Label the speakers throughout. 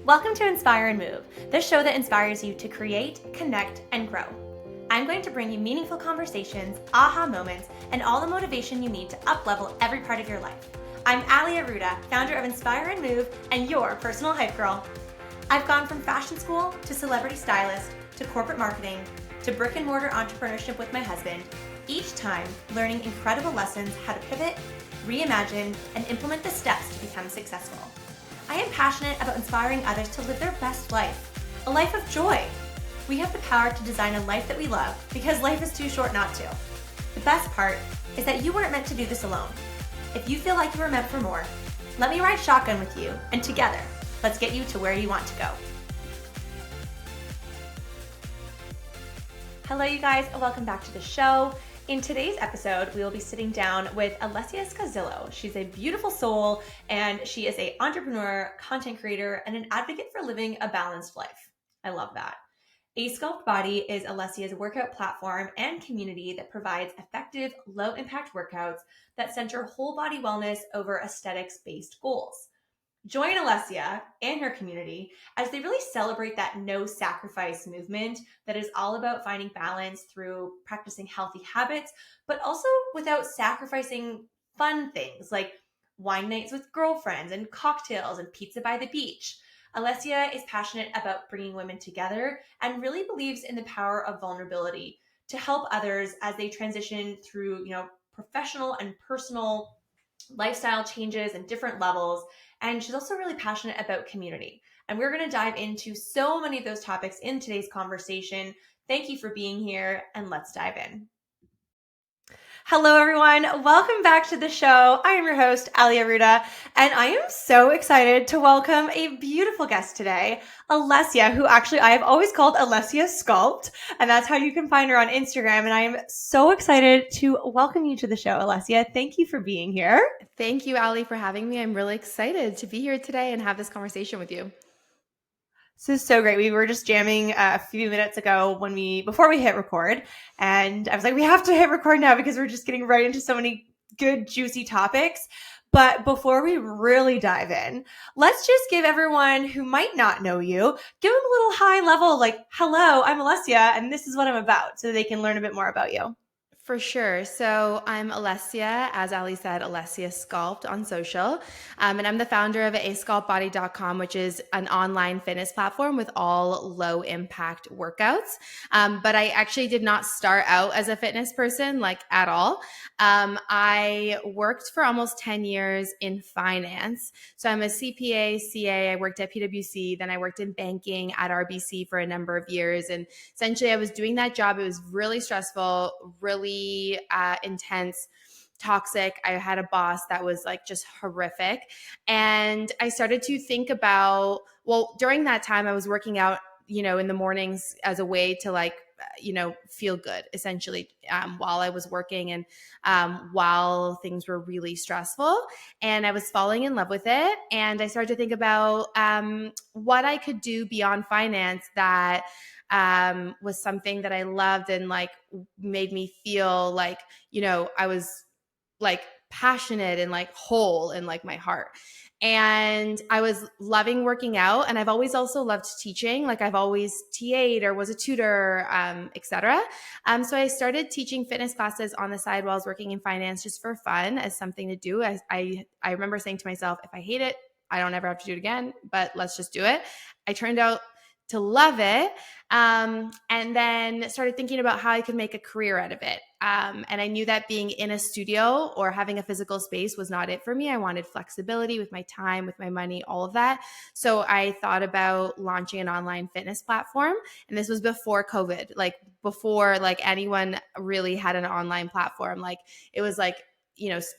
Speaker 1: Welcome to Inspire and Move, the show that inspires you to create, connect, and grow. I'm going to bring you meaningful conversations, aha moments, and all the motivation you need to up-level every part of your life. I'm Alessia Scauzillo, founder of Inspire and Move, and your personal hype girl. I've gone from fashion school to celebrity stylist to corporate marketing to brick and mortar entrepreneurship with my husband, each time learning incredible lessons how to pivot, reimagine, and implement the steps to become successful. I am passionate about inspiring others to live their best life, a life of joy. We have the power to design a life that we love because life is too short not to. The best part is that you weren't meant to do this alone. If you feel like you were meant for more, let me ride shotgun with you, and together, let's get you to where you want to go. Hello, you guys, and welcome back to the show. In today's episode, we will be sitting down with Alessia Scauzillo. She's a beautiful soul, and she is an entrepreneur, content creator, and an advocate for living a balanced life. I love that. A Sculpt Body is Alessia's workout platform and community that provides effective, low-impact workouts that center whole body wellness over aesthetics-based goals. Join Alessia and her community as they really celebrate that no sacrifice movement that is all about finding balance through practicing healthy habits, but also without sacrificing fun things like wine nights with girlfriends and cocktails and pizza by the beach. Alessia is passionate about bringing women together and really believes in the power of vulnerability to help others as they transition through, professional and personal lifestyle changes and different levels. And she's also really passionate about community. And we're going to dive into so many of those topics in today's conversation. Thank you for being here, and let's dive in. Hello, everyone. Welcome back to the show. I am your host, Alessia Scauzillo, and I am so excited to welcome a beautiful guest today, Alessia, who actually I have always called Alessia Sculpt, and that's how you can find her on Instagram. And I am so excited to welcome you to the show, Alessia. Thank you for being here.
Speaker 2: Thank you, Ali, for having me. I'm really excited to be here today and have this conversation with you.
Speaker 1: This is so great. We were just jamming a few minutes ago before we hit record, and I was like, we have to hit record now because we're just getting right into so many good, juicy topics. But before we really dive in, let's just give everyone who might not know you, give them a little high level, like, hello, I'm Alessia, and this is what I'm about, so they can learn a bit more about you.
Speaker 2: For sure. So I'm Alessia, as Ali said, Alessia Sculpt on social. And I'm the founder of sculptbody.com, which is an online fitness platform with all low impact workouts. But I actually did not start out as a fitness person, like at all. I worked for almost 10 years in finance. So I'm a CPA, CA. I worked at PwC. Then I worked in banking at RBC for a number of years. And essentially I was doing that job. It was really stressful, really intense, toxic. I had a boss that was like just horrific. And I started to think about, during that time I was working out, in the mornings as a way to feel good essentially, while I was working and while things were really stressful, and I was falling in love with it. And I started to think about what I could do beyond finance that was something that I loved and made me feel like, I was passionate and whole in my heart. And I was loving working out, and I've always also loved teaching. I've always TA'd or was a tutor, etc. So I started teaching fitness classes on the side while I was working in finance, just for fun, as something to do. I remember saying to myself, if I hate it, I don't ever have to do it again, but let's just do it. I turned out to love it. And then started thinking about how I could make a career out of it. And I knew that being in a studio or having a physical space was not it for me. I wanted flexibility with my time, with my money, all of that. So I thought about launching an online fitness platform. And this was before COVID, before anyone really had an online platform. It was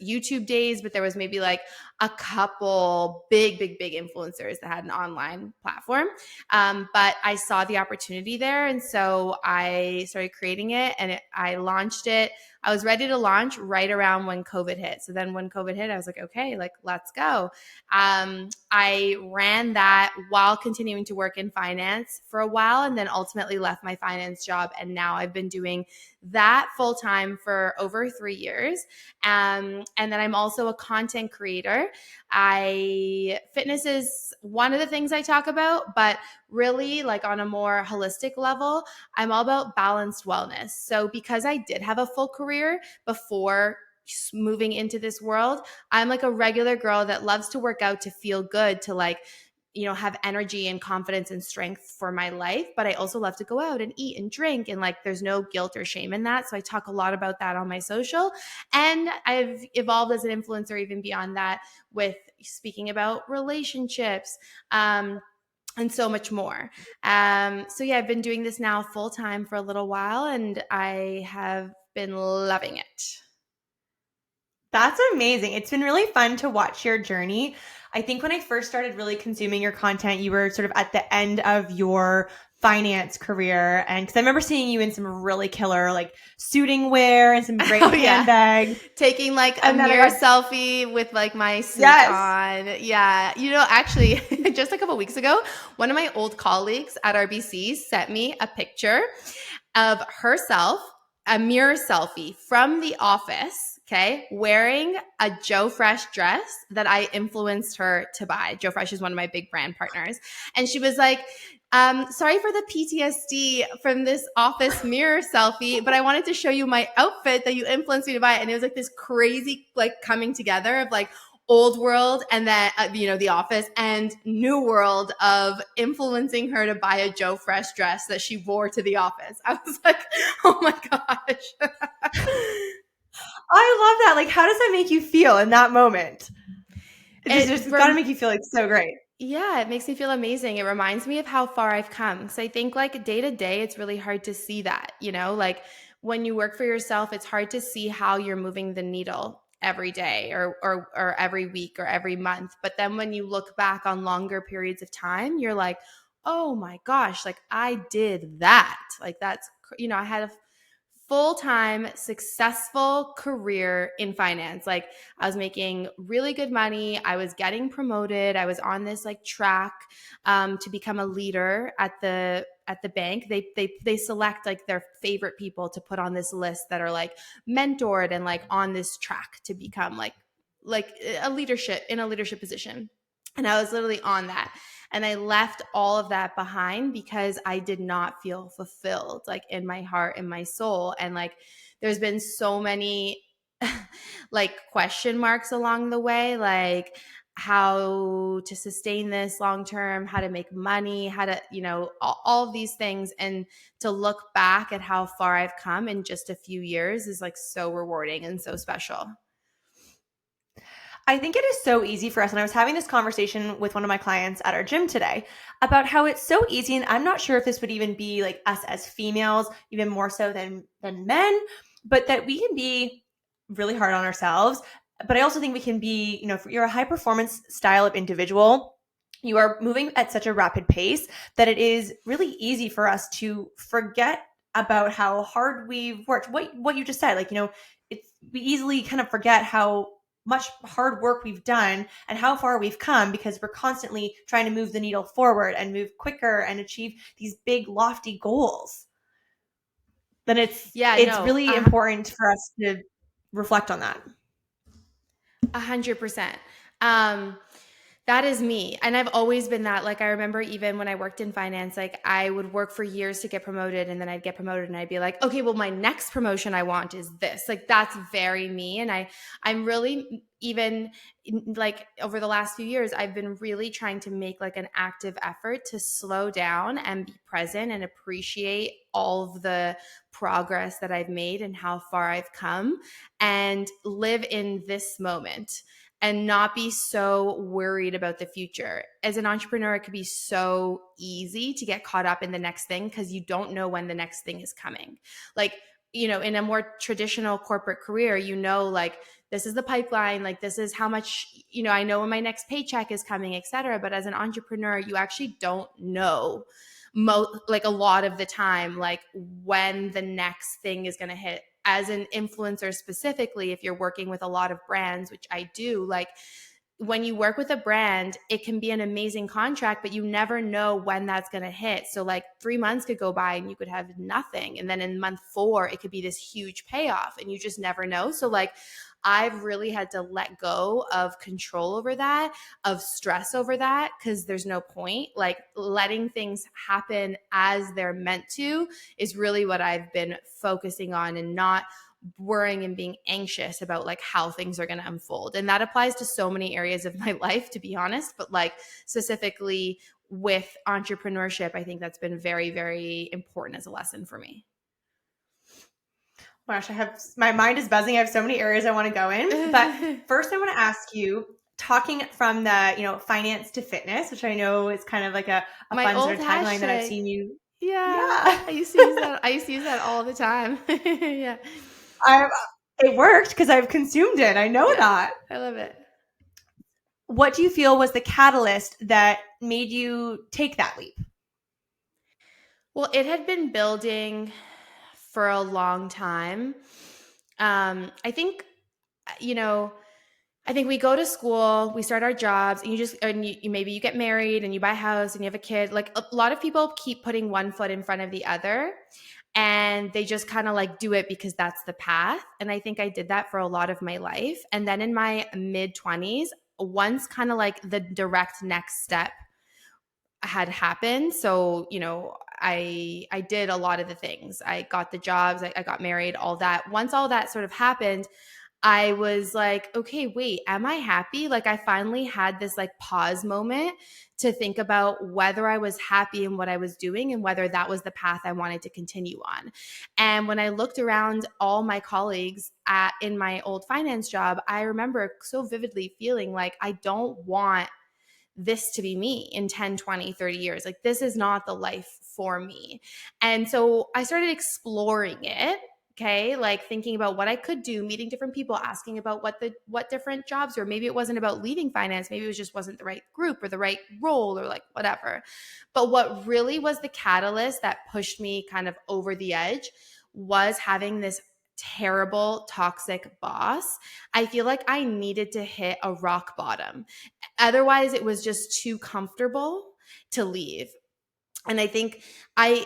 Speaker 2: YouTube days, but there was maybe a couple big influencers that had an online platform. But I saw the opportunity there. And so I started creating it, and I launched it I was ready to launch right around when COVID hit. So then when COVID hit, I was like, okay, like let's go. I ran that while continuing to work in finance for a while, and then ultimately left my finance job. And now I've been doing that full time for over 3 years. And then I'm also a content creator. Fitness is one of the things I talk about, but really like on a more holistic level, I'm all about balanced wellness. So because I did have a full career before moving into this world, I'm like a regular girl that loves to work out to feel good, to like, have energy and confidence and strength for my life. But I also love to go out and eat and drink, and like there's no guilt or shame in that. So I talk a lot about that on my social. And I've evolved as an influencer even beyond that, with speaking about relationships, and so much more. So yeah, I've been doing this now full time for a little while, and I have been loving it.
Speaker 1: That's amazing. It's been really fun to watch your journey. I think when I first started really consuming your content, you were sort of at the end of your finance career. And because I remember seeing you in some really killer like suiting wear and some great handbags.
Speaker 2: Taking like a mirror selfie with like my suit on. Yeah. Actually, just a couple weeks ago, one of my old colleagues at RBC sent me a picture of herself, a mirror selfie from the office. Okay, wearing a Joe Fresh dress that I influenced her to buy. Joe Fresh is one of my big brand partners. And she was like, sorry for the PTSD from this office mirror selfie, but I wanted to show you my outfit that you influenced me to buy. And it was like this crazy like coming together of like old world and then, the office, and new world of influencing her to buy a Joe Fresh dress that she wore to the office. I was like, oh my gosh.
Speaker 1: I love that. Like, how does that make you feel in that moment? It's got to make you feel like so great.
Speaker 2: Yeah, it makes me feel amazing. It reminds me of how far I've come. So I think like day to day, it's really hard to see that, like when you work for yourself, it's hard to see how you're moving the needle every day or every week or every month. But then when you look back on longer periods of time, you're like, oh my gosh, like I did that. Like that's, I had a full-time successful career in finance. Like I was making really good money. I was getting promoted. I was on this like track to become a leader at the bank. They select like their favorite people to put on this list that are like mentored and like on this track to become like a leadership position. And I was literally on that. And I left all of that behind because I did not feel fulfilled, like in my heart and my soul. And like, there's been so many like question marks along the way, like how to sustain this long term, how to make money, how to, all of these things. And to look back at how far I've come in just a few years is like so rewarding and so special.
Speaker 1: I think it is so easy for us. And I was having this conversation with one of my clients at our gym today about how it's so easy. And I'm not sure if this would even be like us as females, even more so than men, but that we can be really hard on ourselves. But I also think we can be, if you're a high performance style of individual, you are moving at such a rapid pace that it is really easy for us to forget about how hard we've worked. What you just said, like, we easily kind of forget how much hard work we've done and how far we've come because we're constantly trying to move the needle forward and move quicker and achieve these big lofty goals. Then it's really important for us to reflect on that.
Speaker 2: 100%. That is me. And I've always been that. Like, I remember even when I worked in finance, like I would work for years to get promoted, and then I'd get promoted and I'd be like, okay, well, my next promotion I want is this. Like, that's very me. And I'm really, even like over the last few years, I've been really trying to make like an active effort to slow down and be present and appreciate all of the progress that I've made and how far I've come, and live in this moment and not be so worried about the future. As an entrepreneur, it could be so easy to get caught up in the next thing because you don't know when the next thing is coming. Like, in a more traditional corporate career, like this is the pipeline, like this is how much, I know when my next paycheck is coming, et cetera. But as an entrepreneur, you actually don't know like a lot of the time, like when the next thing is going to hit as an influencer specifically, if you're working with a lot of brands, which I do, like when you work with a brand, it can be an amazing contract, but you never know when that's going to hit. So like 3 months could go by and you could have nothing. And then in month 4, it could be this huge payoff and you just never know. So like I've really had to let go of control over that, of stress over that, because there's no point. Like letting things happen as they're meant to is really what I've been focusing on, and not worrying and being anxious about like how things are going to unfold. And that applies to so many areas of my life, to be honest, but like specifically with entrepreneurship, I think that's been very, very important as a lesson for me.
Speaker 1: Gosh, my mind is buzzing. I have so many areas I want to go in. But first I want to ask you, talking from the, finance to fitness, which I know is kind of like a
Speaker 2: My
Speaker 1: fun sort
Speaker 2: old
Speaker 1: of tagline that I've
Speaker 2: hashtag.
Speaker 1: seen you.
Speaker 2: Yeah. I used to use that. I used to use that all the time. Yeah.
Speaker 1: It worked because I've consumed it. I know that.
Speaker 2: I love it.
Speaker 1: What do you feel was the catalyst that made you take that leap?
Speaker 2: Well, it had been building for a long time. I think, I think we go to school, we start our jobs, and you maybe you get married and you buy a house and you have a kid. Like a lot of people keep putting one foot in front of the other, and they just kind of like do it because that's the path. And I think I did that for a lot of my life. And then in my mid 20s, once kind of like the direct next step had happened. So, I did a lot of the things. I got the jobs, I got married, all that. Once all that sort of happened, I was like, okay, wait, am I happy? Like I finally had this like pause moment to think about whether I was happy in what I was doing and whether that was the path I wanted to continue on. And when I looked around all my colleagues in my old finance job, I remember so vividly feeling like I don't want this to be me in 10, 20, 30 years. Like this is not the life for me. And so I started exploring it. Okay. Like thinking about what I could do, meeting different people, asking about what different jobs were. Maybe it wasn't about leaving finance. Maybe it just wasn't the right group or the right role or like whatever. But what really was the catalyst that pushed me kind of over the edge was having this terrible, toxic boss. I feel like I needed to hit a rock bottom. Otherwise, it was just too comfortable to leave. And I think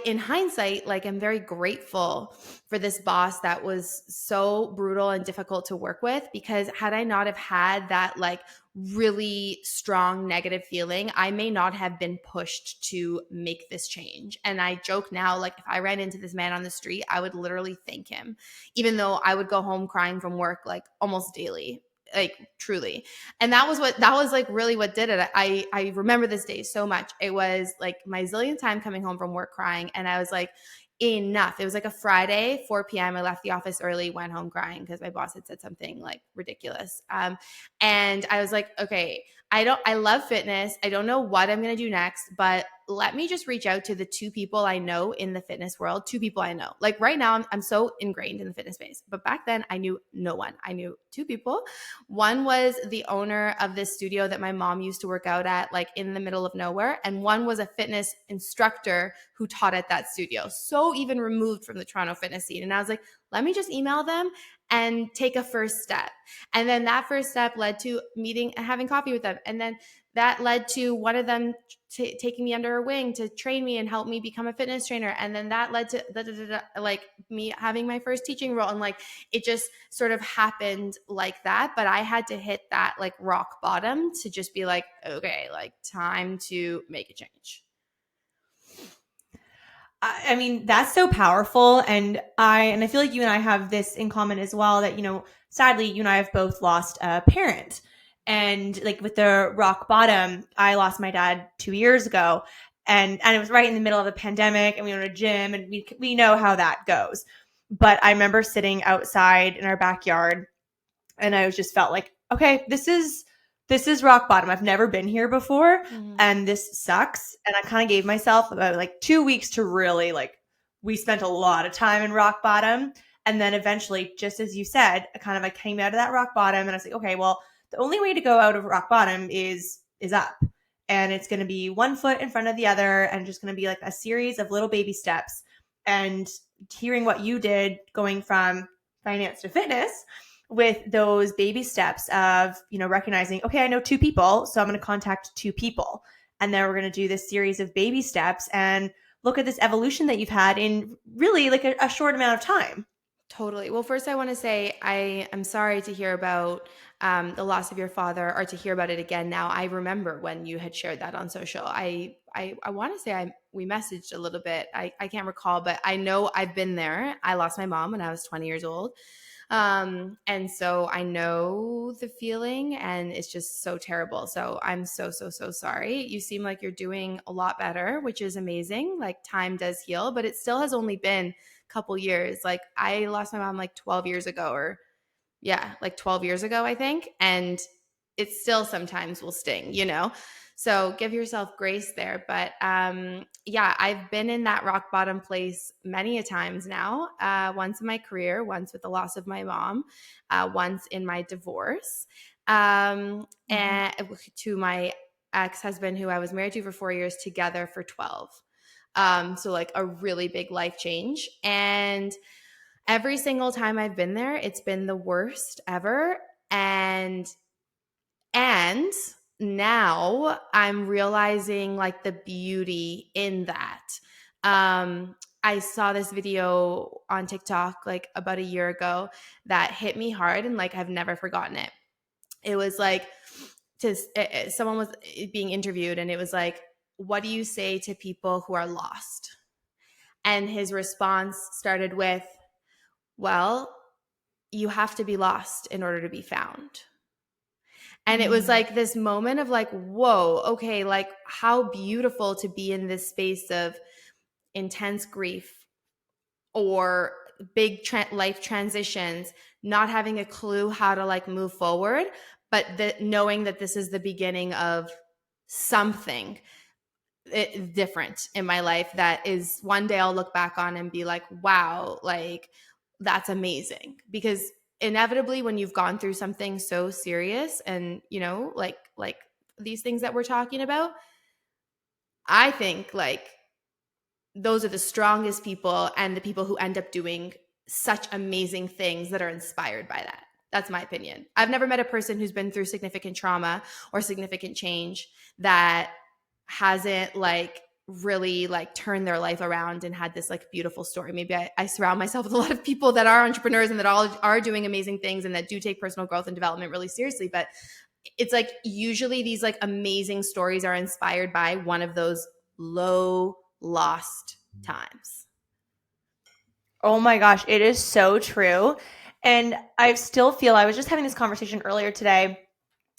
Speaker 2: in hindsight, like I'm very grateful for this boss that was so brutal and difficult to work with, because had I not have had that like really strong negative feeling, I may not have been pushed to make this change. And I joke now, like if I ran into this man on the street, I would literally thank him, even though I would go home crying from work like almost daily, like truly. And that was like really what did it. I remember this day so much. It was like my zillionth time coming home from work crying, and I was like, enough. It was like a Friday, 4 p.m. I left the office early, went home crying because my boss had said something like ridiculous. And I was like, okay, I love fitness. I don't know what I'm going to do next, but let me just reach out to the 2 people I know in the fitness world. 2 people I know. Like right now, I'm so ingrained in the fitness space, but back then I knew no one. I knew 2 people. One was the owner of this studio that my mom used to work out at, like in the middle of nowhere. And one was a fitness instructor who taught at that studio. So even removed from the Toronto fitness scene. And I was like, let me just email them and take a first step. And then that first step led to meeting and having coffee with them. And then that led to one of them taking me under her wing to train me and help me become a fitness trainer. And then that led to like me having my first teaching role. And like, it just sort of happened like that. But I had to hit that like rock bottom to just be like, okay, like time to make a change.
Speaker 1: I mean, that's so powerful. And I feel like you and I have this in common as well, that, sadly, you and I have both lost a parent. And like with the rock bottom, I lost my dad 2 years ago. And it was right in the middle of the pandemic, and we were in a gym, and we know how that goes. But I remember sitting outside in our backyard, and I just felt like, okay, this is rock bottom. I've never been here before, and this sucks. And I kind of gave myself about like 2 weeks to really we spent a lot of time in rock bottom. And then eventually, just as you said, I came out of that rock bottom, and I was like, okay, well, the only way to go out of rock bottom is up. And it's going to be 1 foot in front of the other, and just going to be like a series of little baby steps. And hearing what you did, going from finance to fitness with those baby steps of, recognizing, okay, I know two people, so I'm going to contact two people. And then we're going to do this series of baby steps and look at this evolution that you've had in really like a short amount of time.
Speaker 2: Totally. Well, first, I want to say I am sorry to hear about the loss of your father, or to hear about it again now. I remember when you had shared that on social. I want to say we messaged a little bit. I can't recall, but I know I've been there. I lost my mom when I was 20 years old. And so I know the feeling, and it's just so terrible. So I'm so, so, so sorry. You seem like you're doing a lot better, which is amazing. Like, time does heal, but it still has only been a couple years. Like, I lost my mom like 12 years ago, or yeah, like 12 years ago, I think. And it still sometimes will sting. So give yourself grace there. But yeah, I've been in that rock bottom place many a times now. Once in my career, once with the loss of my mom, once in my divorce, and to my ex-husband, who I was married to for 4 years, together for 12. So like a really big life change. And every single time I've been there, it's been the worst ever. And now I'm realizing like the beauty in that. I saw this video on TikTok like about a year ago that hit me hard, and like I've never forgotten it. It was like, someone was being interviewed, and it was like, what do you say to people who are lost? And his response started with, well, you have to be lost in order to be found. And it was like this moment of like, whoa, okay, like how beautiful to be in this space of intense grief or big life transitions, not having a clue how to like move forward, but knowing that this is the beginning of something different in my life that is one day I'll look back on and be like, wow, like that's amazing. Because inevitably when you've gone through something so serious, and like these things that we're talking about, I think like those are the strongest people, and the people who end up doing such amazing things that are inspired by that. That's my opinion. I've never met a person who's been through significant trauma or significant change that hasn't like really like turned their life around and had this like beautiful story. Maybe I surround myself with a lot of people that are entrepreneurs and that all are doing amazing things and that do take personal growth and development really seriously. But it's like usually these like amazing stories are inspired by one of those low lost times.
Speaker 1: Oh my gosh, it is so true. And I still feel, I was just having this conversation earlier today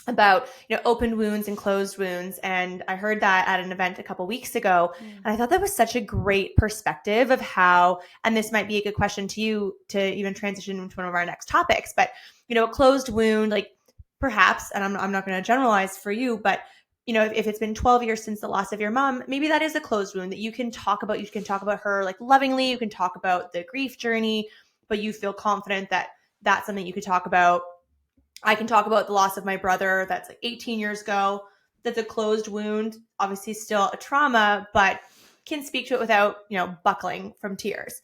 Speaker 1: about open wounds and closed wounds, and I heard that at an event a couple weeks ago, and I thought that was such a great perspective of how, and this might be a good question to you to even transition into one of our next topics, but a closed wound, like perhaps, and I'm not going to generalize for you, but if it's been 12 years since the loss of your mom, maybe that is a closed wound that you can talk about. You can talk about her like lovingly, you can talk about the grief journey, but you feel confident that that's something you could talk about. I can talk about the loss of my brother that's like 18 years ago. That's a closed wound, obviously still a trauma, but can speak to it without, buckling from tears.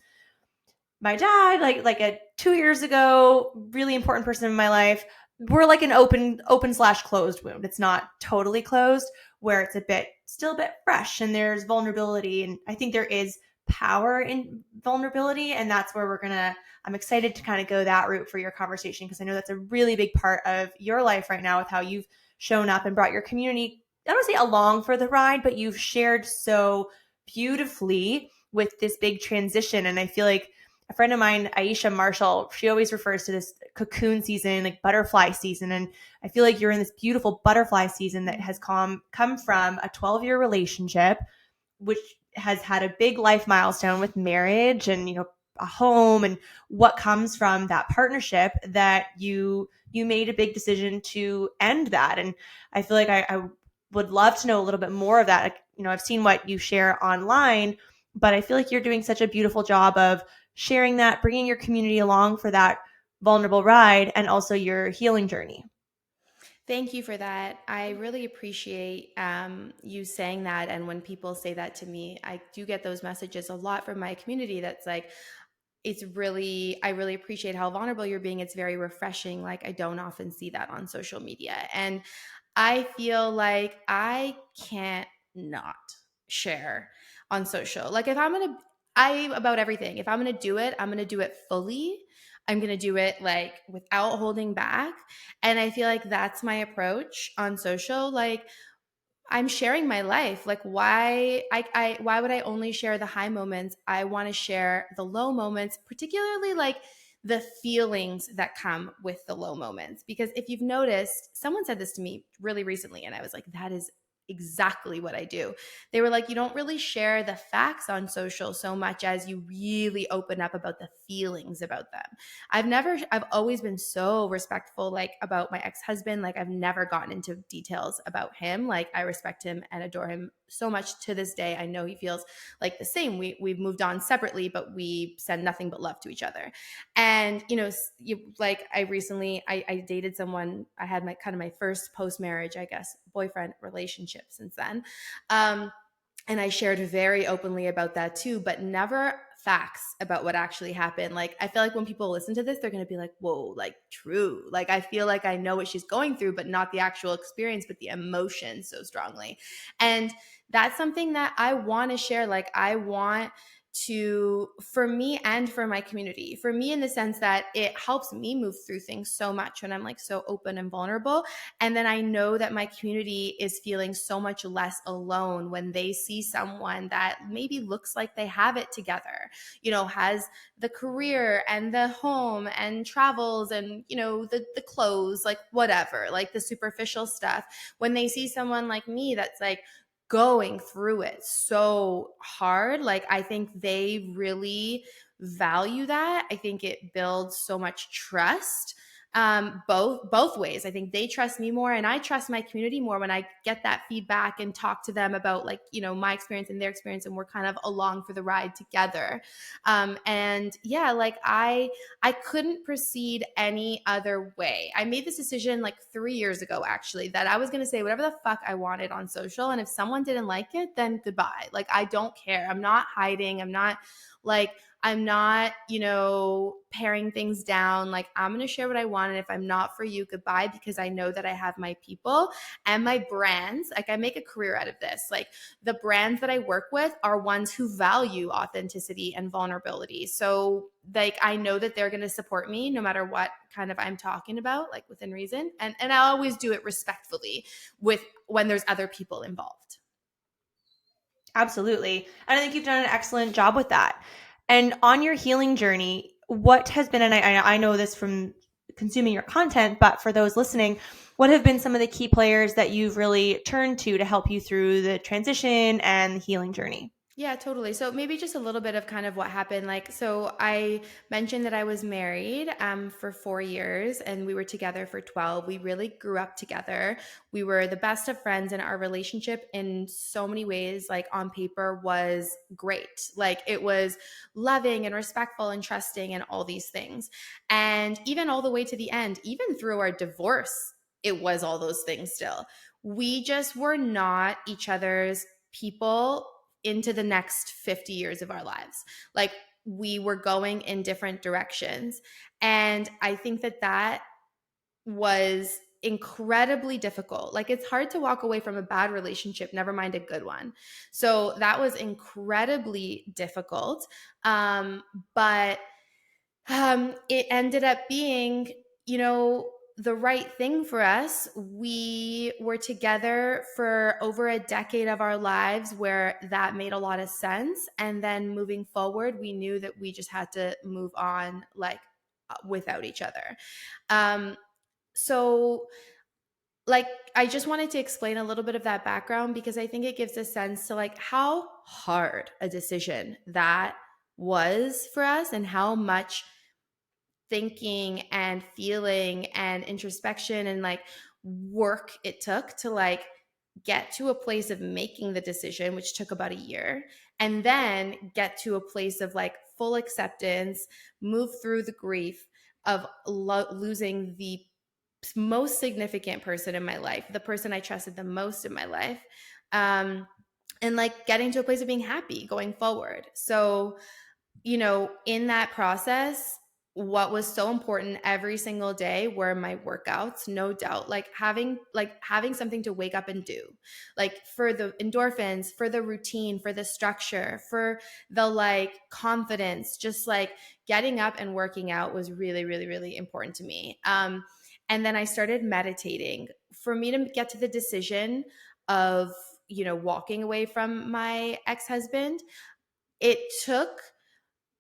Speaker 1: My dad, like a 2 years ago, really important person in my life. We're like an open/closed wound. It's not totally closed, where it's still a bit fresh, and there's vulnerability. And I think there is power in vulnerability. And that's where I'm excited to kind of go that route for your conversation, because I know that's a really big part of your life right now with how you've shown up and brought your community, I don't want to say along for the ride, but you've shared so beautifully with this big transition. And I feel like a friend of mine, Aisha Marshall, she always refers to this cocoon season, like butterfly season. And I feel like you're in this beautiful butterfly season that has come from a 12-year relationship, which has had a big life milestone with marriage and, a home, and what comes from that partnership, that you made a big decision to end that. And I feel like I would love to know a little bit more of that. Like, I've seen what you share online, but I feel like you're doing such a beautiful job of sharing that, bringing your community along for that vulnerable ride, and also your healing journey.
Speaker 2: Thank you for that. I really appreciate you saying that. And when people say that to me, I do get those messages a lot from my community that's like, I really appreciate how vulnerable you're being. It's very refreshing. Like, I don't often see that on social media. And I feel like I can't not share on social. Like, if I'm going to, I about everything. If I'm going to do it, I'm going to do it fully. I'm going to do it like without holding back. And I feel like that's my approach on social. Like, I'm sharing my life. Like, why would I only share the high moments? I want to share the low moments, particularly like the feelings that come with the low moments. Because if you've noticed, someone said this to me really recently, and I was like, that is exactly what I do. They were like, you don't really share the facts on social so much as you really open up about the feelings about them. I've always been so respectful, like, about my ex-husband. Like, I've never gotten into details about him. Like, I respect him and adore him so much to this day. I know he feels like the same. We've moved on separately, but we send nothing but love to each other. And, like, I dated someone. I had my kind of my first post-marriage, I guess, boyfriend relationship since then. And I shared very openly about that too, but never facts about what actually happened. Like, I feel like when people listen to this, they're going to be like, whoa, like, true. Like, I feel like I know what she's going through, but not the actual experience, but the emotion so strongly. And that's something that I want to share. Like, I want to, for me and for my community, for me in the sense that it helps me move through things so much when I'm like so open and vulnerable. And then I know that my community is feeling so much less alone when they see someone that maybe looks like they have it together, has the career and the home and travels and, the clothes, like whatever, like the superficial stuff. When they see someone like me that's like going through it so hard, like, I think they really value that. I think it builds so much trust, both ways. I think they trust me more, and I trust my community more when I get that feedback and talk to them about, like, my experience and their experience, and we're kind of along for the ride together. And yeah, like, I couldn't proceed any other way. I made this decision like 3 years ago, actually, that I was going to say whatever the fuck I wanted on social, and if someone didn't like it, then goodbye. Like, I don't care. I'm not hiding. I'm not, paring things down. Like, I'm going to share what I want. And if I'm not for you, goodbye, because I know that I have my people and my brands. Like, I make a career out of this. Like, the brands that I work with are ones who value authenticity and vulnerability. So, like, I know that they're going to support me no matter what kind of I'm talking about, like, within reason. And I always do it respectfully with when there's other people involved.
Speaker 1: Absolutely. And I think you've done an excellent job with that. And on your healing journey, what has been, and I know this from consuming your content, but for those listening, what have been some of the key players that you've really turned to help you through the transition and the healing journey?
Speaker 2: Yeah, totally. So maybe just a little bit of kind of what happened. Like, so I mentioned that I was married for 4 years and we were together for 12. We really grew up together. We were the best of friends, and our relationship in so many ways, like on paper, was great. Like, it was loving and respectful and trusting and all these things. And even all the way to the end, even through our divorce, it was all those things still. We just were not each other's people into the next 50 years of our lives. Like, we were going in different directions. And I think that that was incredibly difficult. Like, it's hard to walk away from a bad relationship, never mind a good one. So that was incredibly difficult. But it ended up being, the right thing for us. We were together for over a decade of our lives where that made a lot of sense. And then moving forward, we knew that we just had to move on, like, without each other. Um, so, like, I just wanted to explain a little bit of that background because I think it gives a sense to, like, how hard a decision that was for us and how much thinking and feeling and introspection and, like, work it took to, like, get to a place of making the decision, which took about a year, and then get to a place of, like, full acceptance, move through the grief of losing the most significant person in my life, the person I trusted the most in my life, um, and, like, getting to a place of being happy going forward. So in that process, what was so important every single day were my workouts, no doubt. Like having something to wake up and do. Like for the endorphins, for the routine, for the structure, for the like confidence, just like getting up and working out was really, really, really important to me. And then I started meditating. For me to get to the decision of, walking away from my ex-husband, it took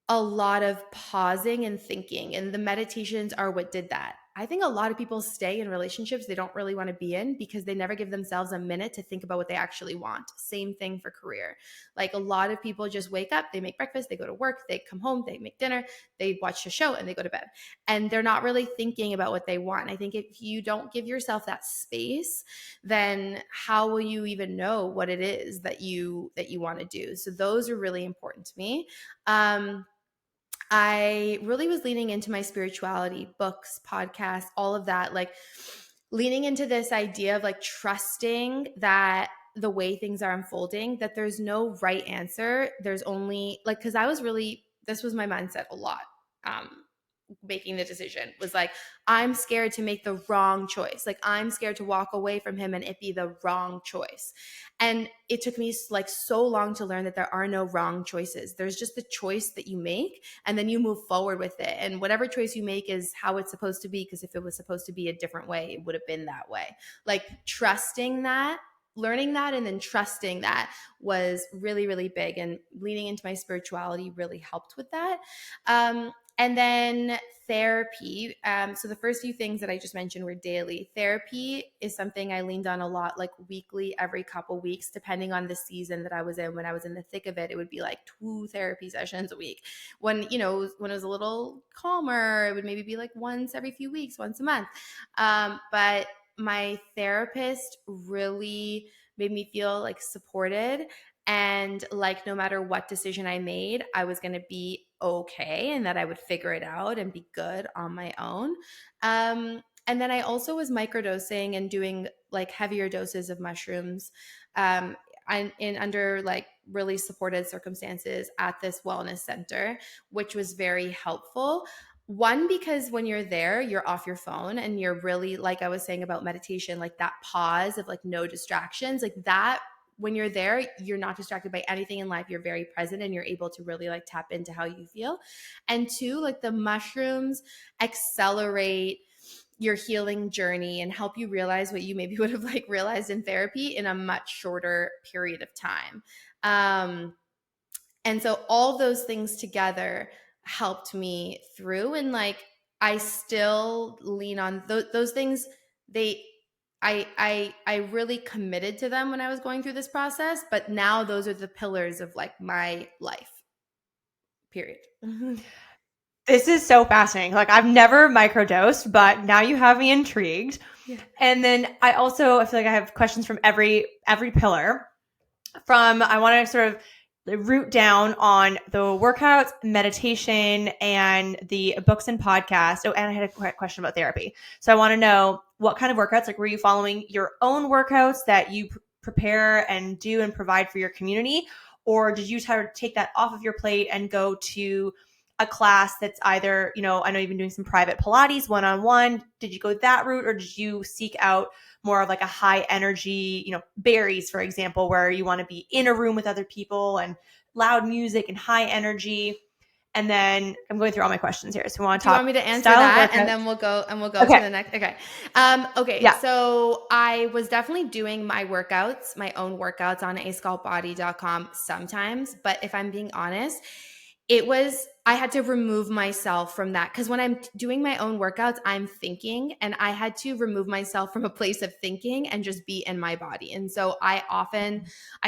Speaker 2: a lot of pausing and thinking, and the meditations are what did that. I think a lot of people stay in relationships they don't really want to be in because they never give themselves a minute to think about what they actually want. Same thing for career. Like a lot of people just wake up, they make breakfast, they go to work, they come home, they make dinner, they watch a show, and they go to bed. And they're not really thinking about what they want. I think if you don't give yourself that space, then how will you even know what it is that you want to do? So those are really important to me. I really was leaning into my spirituality, books, podcasts, all of that, like leaning into this idea of like trusting that the way things are unfolding, that there's no right answer. There's only like, because this was my mindset a lot. Um, Making the decision was like, I'm scared to make the wrong choice. Like I'm scared to walk away from him and it be the wrong choice. And it took me like so long to learn that there are no wrong choices. There's just the choice that you make and then you move forward with it. And whatever choice you make is how it's supposed to be, because if it was supposed to be a different way, it would have been that way. Like trusting that, learning that, and then trusting that was really, really big. And leaning into my spirituality really helped with that. And then therapy. So the first few things that I just mentioned were daily. Therapy is something I leaned on a lot, like weekly, every couple weeks, depending on the season that I was in. When I was in the thick of it, it would be like 2 therapy sessions a week. When it was a little calmer, it would maybe be like once every few weeks, once a month. But my therapist really made me feel like supported, and like no matter what decision I made, I was going to be okay and that I would figure it out and be good on my own. And then I also was microdosing and doing like heavier doses of mushrooms, in under like really supported circumstances at this wellness center, which was very helpful. One, because when you're there, you're off your phone and you're really, like I was saying about meditation, like that pause of like no distractions, like that. When you're there, you're not distracted by anything in life. You're very present and you're able to really like tap into how you feel. And two, like the mushrooms accelerate your healing journey and help you realize what you maybe would have like realized in therapy in a much shorter period of time. And so all those things together helped me through. And like I still lean on those things. They I really committed to them when I was going through this process, but now those are the pillars of like my life. Period.
Speaker 1: This is so fascinating. Like I've never microdosed, but now you have me intrigued.
Speaker 2: Yeah.
Speaker 1: And then I feel like I have questions from every pillar. I want to sort of root down on the workouts, meditation, and the books and podcasts. Oh, and I had a question about therapy. So I want to know what kind of workouts, like were you following your own workouts that you prepare and do and provide for your community? Or did you try to take that off of your plate and go to a class that's either, I know you've been doing some private Pilates one-on-one. Did you go that route, or did you seek out more of like a high energy, berries, for example, where you want to be in a room with other people and loud music and high energy? And then I'm going through all my questions here. So we want to
Speaker 2: Do you
Speaker 1: talk
Speaker 2: want me to answer
Speaker 1: style
Speaker 2: that,
Speaker 1: of
Speaker 2: and
Speaker 1: workouts.
Speaker 2: then we'll go
Speaker 1: Okay.
Speaker 2: to the next? Okay. Okay.
Speaker 1: Yeah.
Speaker 2: So I was definitely doing my workouts, my own workouts on asculptbody.com sometimes, but if I'm being honest, I had to remove myself from that, because when I'm doing my own workouts, I'm thinking, and I had to remove myself from a place of thinking and just be in my body. And so I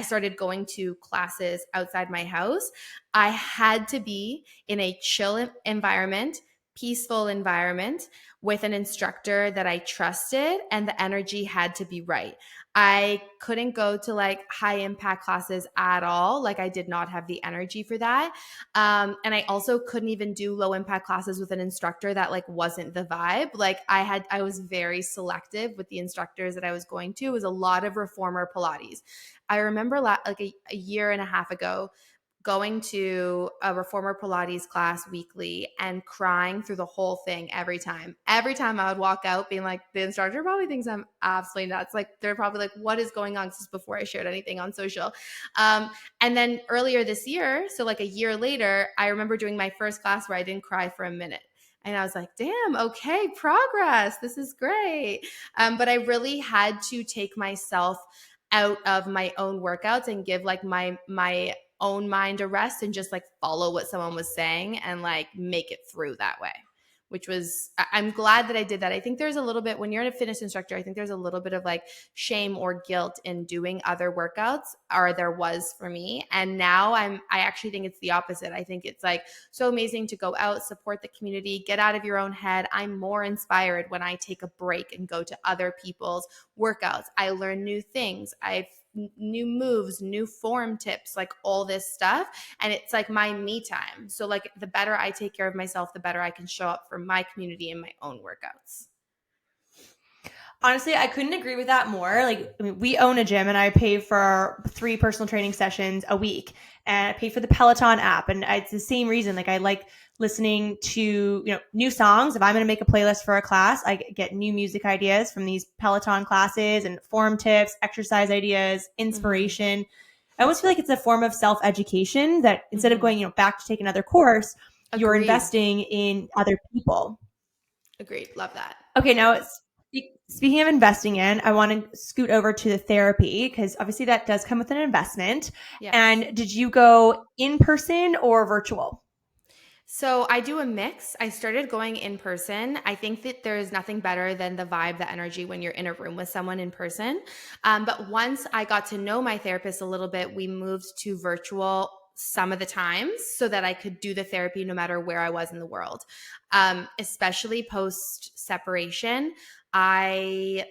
Speaker 2: started going to classes outside my house. I had to be in a chill environment, peaceful environment, with an instructor that I trusted, and the energy had to be right. I couldn't go to like high impact classes at all. Like I did not have the energy for that. And I also couldn't even do low impact classes with an instructor that like wasn't the vibe. Like I was very selective with the instructors that I was going to. It was a lot of reformer Pilates. I remember like a year and a half ago going to a reformer Pilates class weekly and crying through the whole thing every time. Every time I would walk out being like, the instructor probably thinks I'm absolutely nuts. Like they're probably like, what is going on? This is before I shared anything on social. And then earlier this year, so like a year later, I remember doing my first class where I didn't cry for a minute. And I was like, damn, okay, progress. This is great. But I really had to take myself out of my own workouts and give like my own mind a rest and just like follow what someone was saying and like make it through that way, which was, I'm glad that I did that. I think there's a little bit, when you're a fitness instructor, I think there's a little bit of like shame or guilt in doing other workouts, or there was for me. And now I actually think it's the opposite. I think it's like so amazing to go out, support the community, get out of your own head. I'm more inspired when I take a break and go to other people's workouts. I learn new things. I've new moves, new form tips, like all this stuff. And it's like my me time. So like the better I take care of myself, the better I can show up for my community and my own workouts.
Speaker 1: Honestly, I couldn't agree with that more. Like, I mean, we own a gym and I pay for 3 personal training sessions a week, and I pay for the Peloton app. And it's the same reason. Like, I like listening to, new songs. If I'm going to make a playlist for a class, I get new music ideas from these Peloton classes and form tips, exercise ideas, inspiration. Mm-hmm. I always feel like it's a form of self-education that instead of going, back to take another course, you're investing in other people.
Speaker 2: Agreed. Love that.
Speaker 1: Okay. Now speaking of investing in, I want to scoot over to the therapy, because obviously that does come with an investment. Yes. And did you go in person or virtual?
Speaker 2: So I do a mix. I started going in person. I think that there's nothing better than the vibe, the energy when you're in a room with someone in person. But once I got to know my therapist a little bit, we moved to virtual some of the times so that I could do the therapy no matter where I was in the world. Especially post separation. I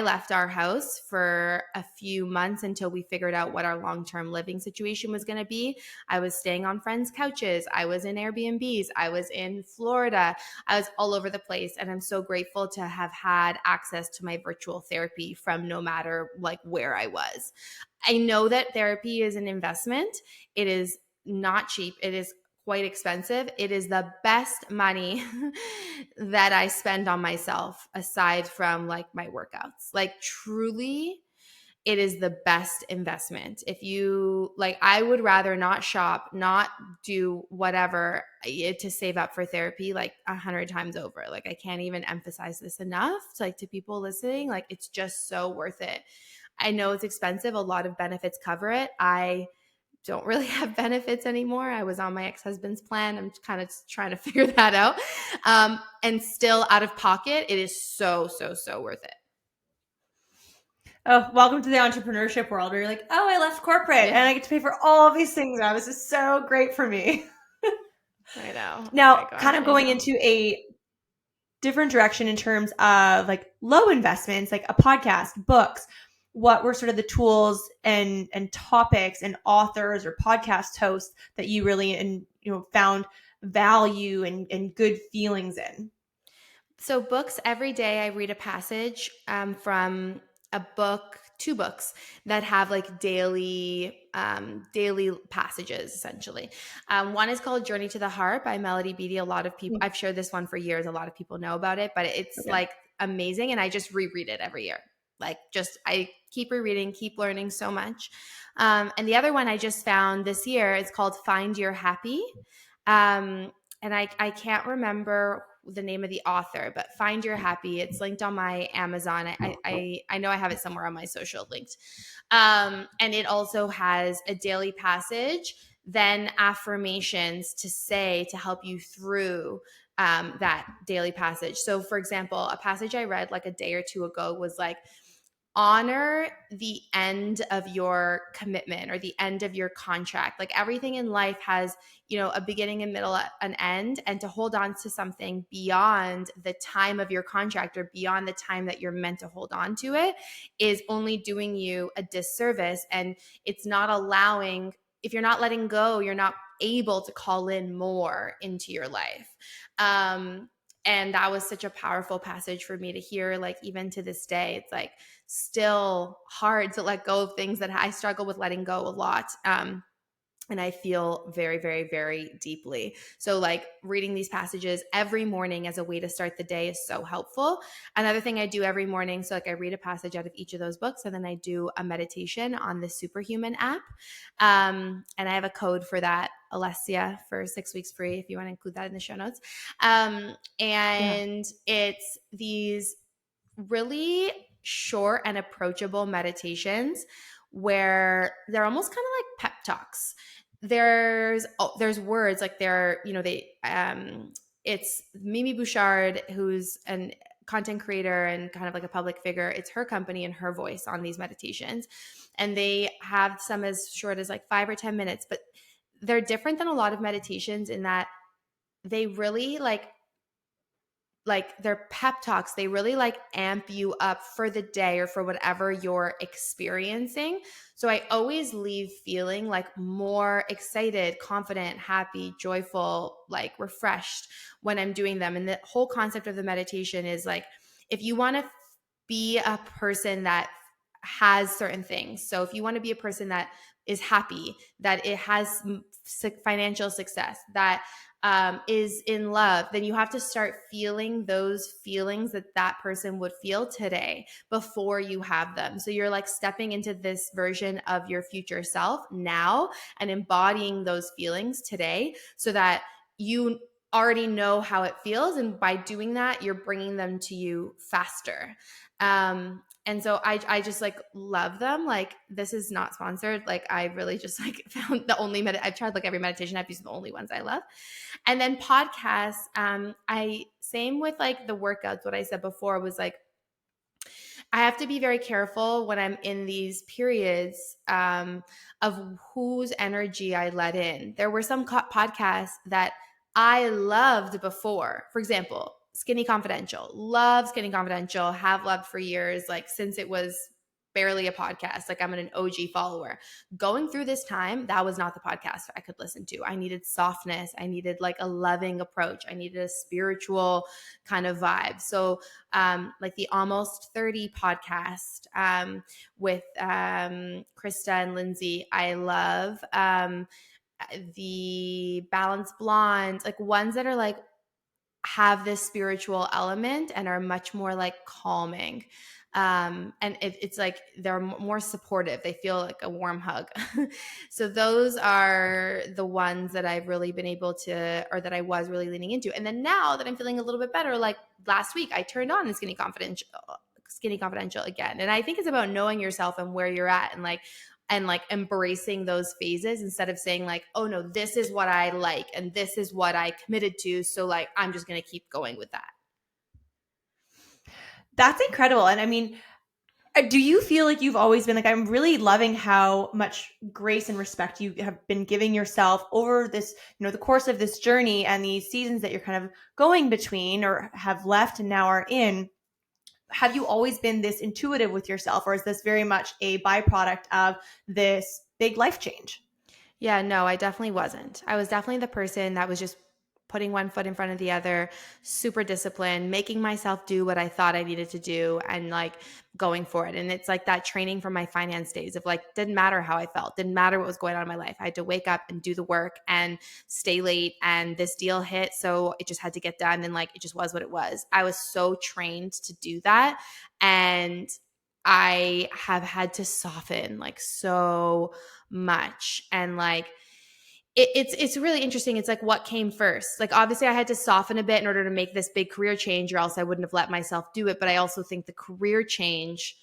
Speaker 2: left our house for a few months until we figured out what our long-term living situation was going to be. I was staying on friends' couches. I was in Airbnbs. I was in Florida. I was all over the place. And I'm so grateful to have had access to my virtual therapy from no matter like where I was. I know that therapy is an investment. It is not cheap. It is quite expensive. It is the best money that I spend on myself aside from like my workouts. Like truly, it is the best investment. If you like, I would rather not shop, not do whatever to save up for therapy like 100 times over. Like I can't even emphasize this enough to people listening. Like it's just so worth it. I know it's expensive. A lot of benefits cover it. I don't really have benefits anymore. I was on my ex-husband's plan. I'm kind of trying to figure that out. And still out of pocket, it is so, so, so worth it.
Speaker 1: Oh, welcome to the entrepreneurship world where you're like, oh, I left corporate and I get to pay for all of these things now. This is so great for me.
Speaker 2: I know.
Speaker 1: Now, kind of going into a different direction in terms of like low investments, like a podcast, books. What were sort of the tools and topics and authors or podcast hosts that you really found value and good feelings in?
Speaker 2: So books, every day I read a passage from a book, 2 books that have like daily passages essentially. One is called Journey to the Heart by Melody Beattie. A lot of people, I've shared this one for years. A lot of people know about it, but it's like amazing. And I just reread it every year. Like I keep rereading, keep learning so much. And the other one I just found this year is called Find Your Happy. And I can't remember the name of the author, but Find Your Happy. It's linked on my Amazon. I know I have it somewhere on my social linked. And it also has a daily passage, then affirmations to help you through that daily passage. So for example, a passage I read like a day or two ago was like, honor the end of your commitment or the end of your contract. Like everything in life has, a beginning, a middle, an end, and to hold on to something beyond the time of your contract or beyond the time that you're meant to hold on to it is only doing you a disservice. And it's not allowing, if you're not letting go, you're not able to call in more into your life. And that was such a powerful passage for me to hear, like even to this day, it's like still hard to let go of things that I struggle with letting go a lot. and I feel very, very, very deeply. So like reading these passages every morning as a way to start the day is so helpful. Another thing I do every morning, so like I read a passage out of each of those books, and then I do a meditation on the Superhuman app. And I have a code for that, Alessia, for 6 weeks free, if you want to include that in the show notes.
Speaker 1: Yeah.
Speaker 2: And it's these really short and approachable meditations where they're almost kind of like pep talks. There's words like it's Mimi Bouchard, who's an content creator and kind of like a public figure. It's her company and her voice on these meditations, and they have some as short as like 5 or 10 minutes, but they're different than a lot of meditations in that they really like their pep talks, they really like amp you up for the day or for whatever you're experiencing. So I always leave feeling like more excited, confident, happy, joyful, like refreshed when I'm doing them. And the whole concept of the meditation is like, if you want to be a person that has certain things. So if you want to be a person that is happy, that it has financial success, that is in love, then you have to start feeling those feelings that that person would feel today before you have them. So you're like stepping into this version of your future self now and embodying those feelings today so that you already know how it feels. And by doing that, you're bringing them to you faster. And so I just like love them. Like this is not sponsored. Like I really just like found the only I've tried like every meditation app. These are the only ones I love. And then podcasts, I same with like the workouts. What I said before was like I have to be very careful when I'm in these periods of whose energy I let in. There were some podcasts that I loved before. For example, Skinny Confidential. Love Skinny Confidential. Have loved for years, like since it was barely a podcast. Like I'm an OG follower. Going through this time, that was not the podcast I could listen to. I needed softness. I needed like a loving approach. I needed a spiritual kind of vibe. So like the Almost 30 podcast with Krista and Lindsay, I love. The Balance Blonde, like ones that are like have this spiritual element and are much more like calming. And it's like they're more supportive. They feel like a warm hug. So those are the ones that I've really been able to, or that I was really leaning into. And then now that I'm feeling a little bit better, like last week I turned on Skinny Confidential again. And I think it's about knowing yourself and where you're at and like embracing those phases instead of saying like, oh no, this is what I like and this is what I committed to. So like, I'm just going to keep going with that.
Speaker 1: That's incredible. And I mean, do you feel like you've always been like, I'm really loving how much grace and respect you have been giving yourself over this, the course of this journey and these seasons that you're kind of going between or have left and now are in? Have you always been this intuitive with yourself, or is this very much a byproduct of this big life change?
Speaker 2: Yeah, no, I definitely wasn't. I was definitely the person that was just putting one foot in front of the other, super disciplined, making myself do what I thought I needed to do and like going for it. And it's like that training from my finance days of like, didn't matter how I felt, didn't matter what was going on in my life. I had to wake up and do the work and stay late. And this deal hit. So it just had to get done. And like, it just was what it was. I was so trained to do that. And I have had to soften like so much. And like, it's really interesting. It's like what came first. Like obviously I had to soften a bit in order to make this big career change or else I wouldn't have let myself do it. But I also think the career change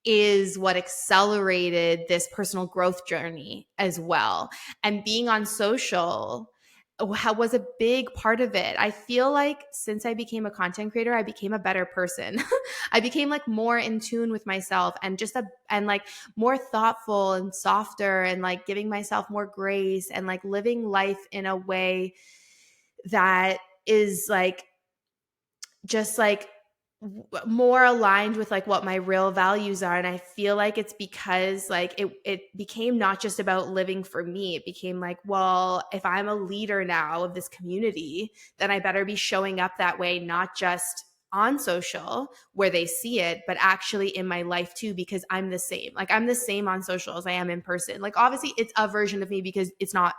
Speaker 2: is what accelerated this personal growth journey as well. And being on social was a big part of it. I feel like since I became a content creator, I became a better person. I became like more in tune with myself and and like more thoughtful and softer and like giving myself more grace and like living life in a way that is like just like more aligned with like what my real values are. And I feel like it's because like it became not just about living for me. It became like, well, if I'm a leader now of this community, then I better be showing up that way, not just on social where they see it, but actually in my life too, because I'm the same. Like I'm the same on social as I am in person. Like obviously it's a version of me because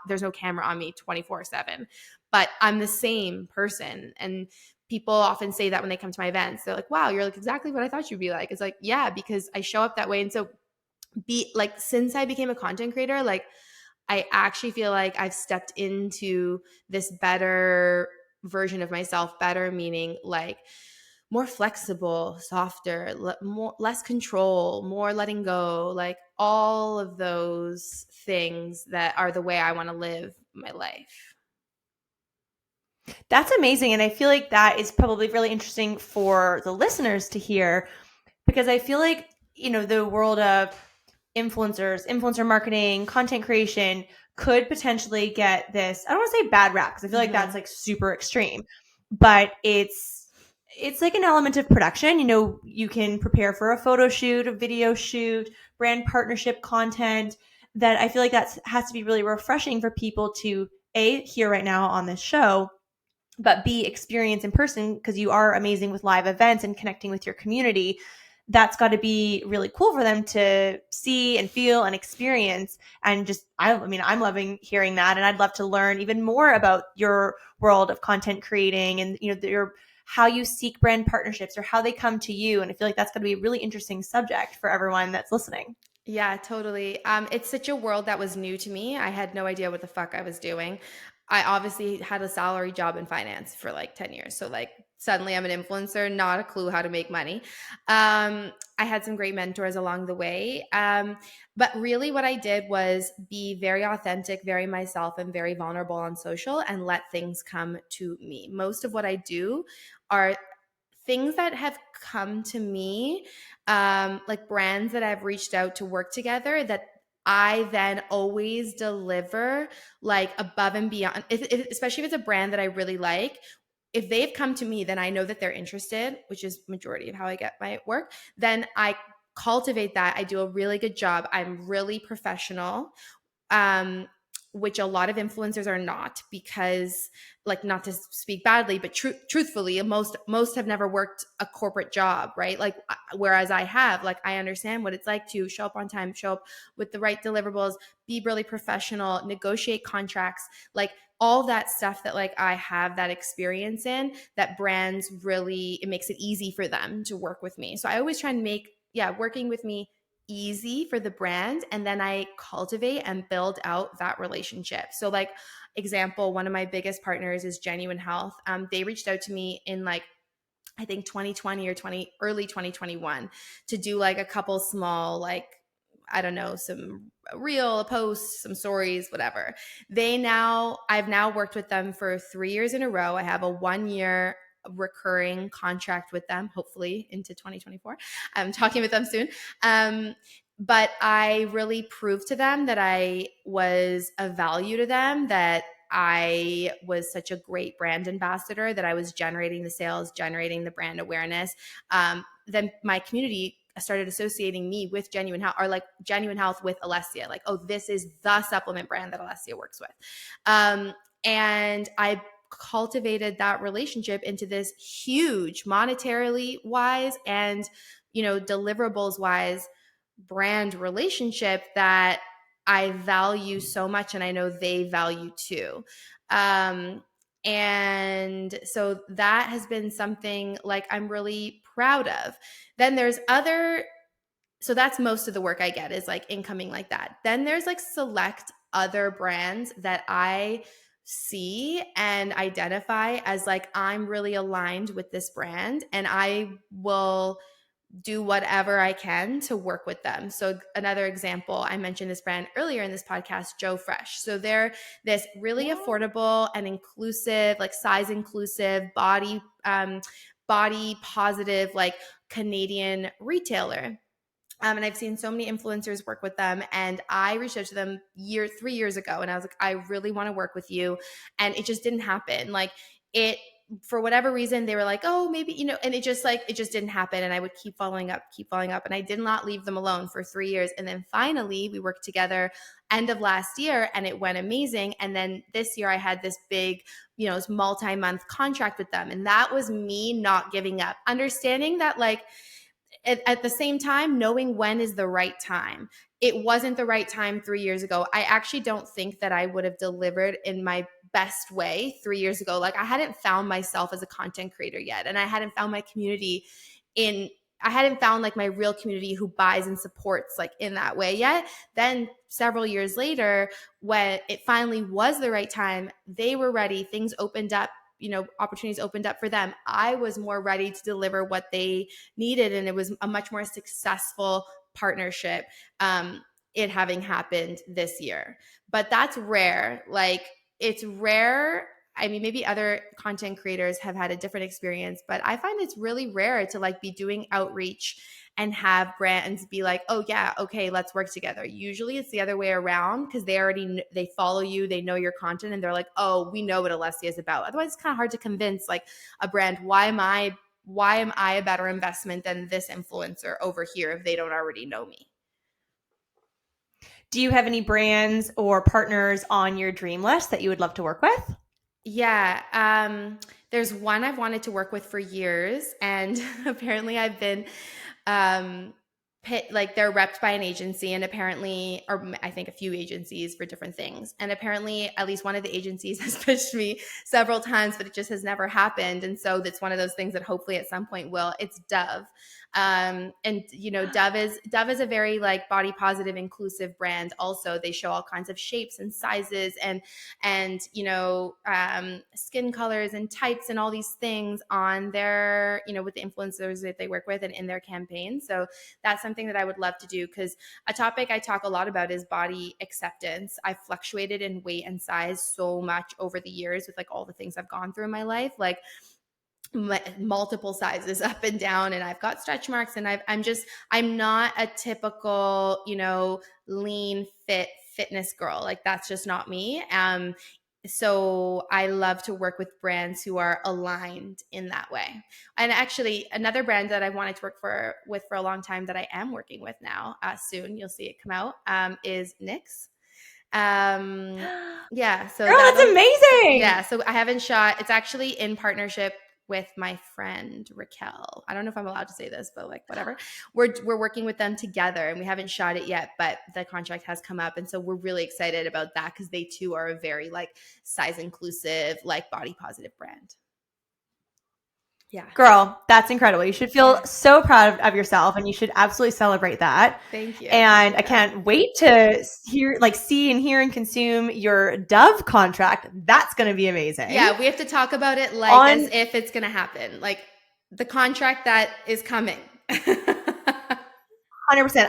Speaker 2: there's no camera on me 24/7, but I'm the same person. And people often say that when they come to my events. They're like, wow, you're like exactly what I thought you'd be like. It's like, yeah, because I show up that way. And so since I became a content creator, like I actually feel like I've stepped into this better version of myself, better meaning like more flexible, softer, less control, more letting go, like all of those things that are the way I want to live my life.
Speaker 1: That's amazing. And I feel like that is probably really interesting for the listeners to hear, because I feel like, the world of influencers, influencer marketing, content creation could potentially get this, I don't want to say bad rap, because I feel like that's like super extreme, but it's like an element of production. You can prepare for a photo shoot, a video shoot, brand partnership content, that I feel like that has to be really refreshing for people to hear right now on this show, but B, experience in person, because you are amazing with live events and connecting with your community. That's got to be really cool for them to see and feel and experience. And just, I mean, I'm loving hearing that. And I'd love to learn even more about your world of content creating and, how you seek brand partnerships or how they come to you. And I feel like that's going to be a really interesting subject for everyone that's listening.
Speaker 2: Yeah, totally. It's such a world that was new to me. I had no idea what the fuck I was doing. I obviously had a salary job in finance for like 10 years. So like suddenly I'm an influencer, not a clue how to make money. I had some great mentors along the way. But really what I did was be very authentic, very myself, and very vulnerable on social and let things come to me. Most of what I do are things that have come to me, like brands that I've reached out to work together that I then always deliver like above and beyond, especially if it's a brand that I really like. If they've come to me, then I know that they're interested, which is majority of how I get my work. Then I cultivate that. I do a really good job. I'm really professional. Um, which a lot of influencers are not, because like, not to speak badly, but truthfully most have never worked a corporate job, right? Like whereas I have, like I understand what it's like to show up on time, show up with the right deliverables, be really professional, negotiate contracts, like all that stuff that like I have that experience in, that brands really, it makes it easy for them to work with me. So I always try and make working with me easy for the brand, and then I cultivate and build out that relationship. So like example, one of my biggest partners is Genuine Health. They reached out to me in like I think 2020 or early 2021 to do like a couple small, like I don't know, some reel posts, some stories, whatever. I've now worked with them for 3 years in a row. I have a 1 year recurring contract with them, hopefully into 2024. I'm talking with them soon. But I really proved to them that I was of value to them, that I was such a great brand ambassador, that I was generating the sales, generating the brand awareness. Then my community started associating me with Genuine Health, or like Genuine Health with Alessia. Like, oh, this is the supplement brand that Alessia works with. And I cultivated that relationship into this huge, monetarily wise and, deliverables wise brand relationship that I value so much, and I know they value too. And so that has been something like I'm really proud of. Then there's so that's most of the work I get is like incoming like that. Then there's like select other brands that I see and identify as like, I'm really aligned with this brand, and I will do whatever I can to work with them. So another example, I mentioned this brand earlier in this podcast, Joe Fresh. So they're this really affordable and inclusive, like size inclusive, body positive, like Canadian retailer. And I've seen so many influencers work with them. And I reached out to them 3 years ago, and I was like, I really want to work with you. And it just didn't happen. Like for whatever reason, they were like, oh, maybe, and it just didn't happen. And I would keep following up. And I did not leave them alone for 3 years. And then finally we worked together end of last year and it went amazing. And then this year I had this big, this multi-month contract with them. And that was me not giving up, understanding that like, at the same time, knowing when is the right time. It wasn't the right time 3 years ago. I actually don't think that I would have delivered in my best way 3 years ago. Like I hadn't found myself as a content creator yet. And I hadn't found my community I hadn't found like my real community who buys and supports like in that way yet. Then several years later, when it finally was the right time, they were ready. Things opened up, opportunities opened up for them. I was more ready to deliver what they needed. And it was a much more successful partnership, it having happened this year. But that's rare. Like it's rare. I mean, maybe other content creators have had a different experience, but I find it's really rare to like be doing outreach and have brands be like, oh yeah, okay, let's work together. Usually it's the other way around because they follow you, they know your content, and they're like, oh, we know what Alessia is about. Otherwise, it's kind of hard to convince like a brand, why am I a better investment than this influencer over here if they don't already know me?
Speaker 1: Do you have any brands or partners on your dream list that you would love to work with?
Speaker 2: Yeah. There's one I've wanted to work with for years, and apparently I've been like they're repped by an agency, and apparently, or I think a few agencies for different things. And apparently at least one of the agencies has pitched me several times, but it just has never happened. And so that's one of those things that hopefully at some point will. It's Dove. And Dove is a very like body positive, inclusive brand. Also, they show all kinds of shapes and sizes and skin colors and types and all these things on their, with the influencers that they work with and in their campaigns. So that's something that I would love to do, because a topic I talk a lot about is body acceptance. I've fluctuated in weight and size so much over the years with like all the things I've gone through in my life, like multiple sizes up and down, and I've got stretch marks, and I'm not a typical, lean fitness girl. Like that's just not me. So I love to work with brands who are aligned in that way. And actually another brand that I've wanted to work with for a long time that I am working with now, soon you'll see it come out, is NYX. Yeah, so
Speaker 1: Girl, that's amazing.
Speaker 2: Yeah, so I haven't shot. It's actually in partnership with my friend Raquel. I don't know if I'm allowed to say this, but like whatever. We're working with them together, and we haven't shot it yet, but the contract has come up, and so we're really excited about that because they too are a very like size inclusive, like body positive brand. Yeah.
Speaker 1: Girl, that's incredible. You should feel so proud of yourself, and you should absolutely celebrate that.
Speaker 2: Thank you.
Speaker 1: And I can't wait to see and hear and consume your Dove contract. That's going to be amazing.
Speaker 2: Yeah, we have to talk about it as if it's going to happen. Like the contract that is coming.
Speaker 1: 100%.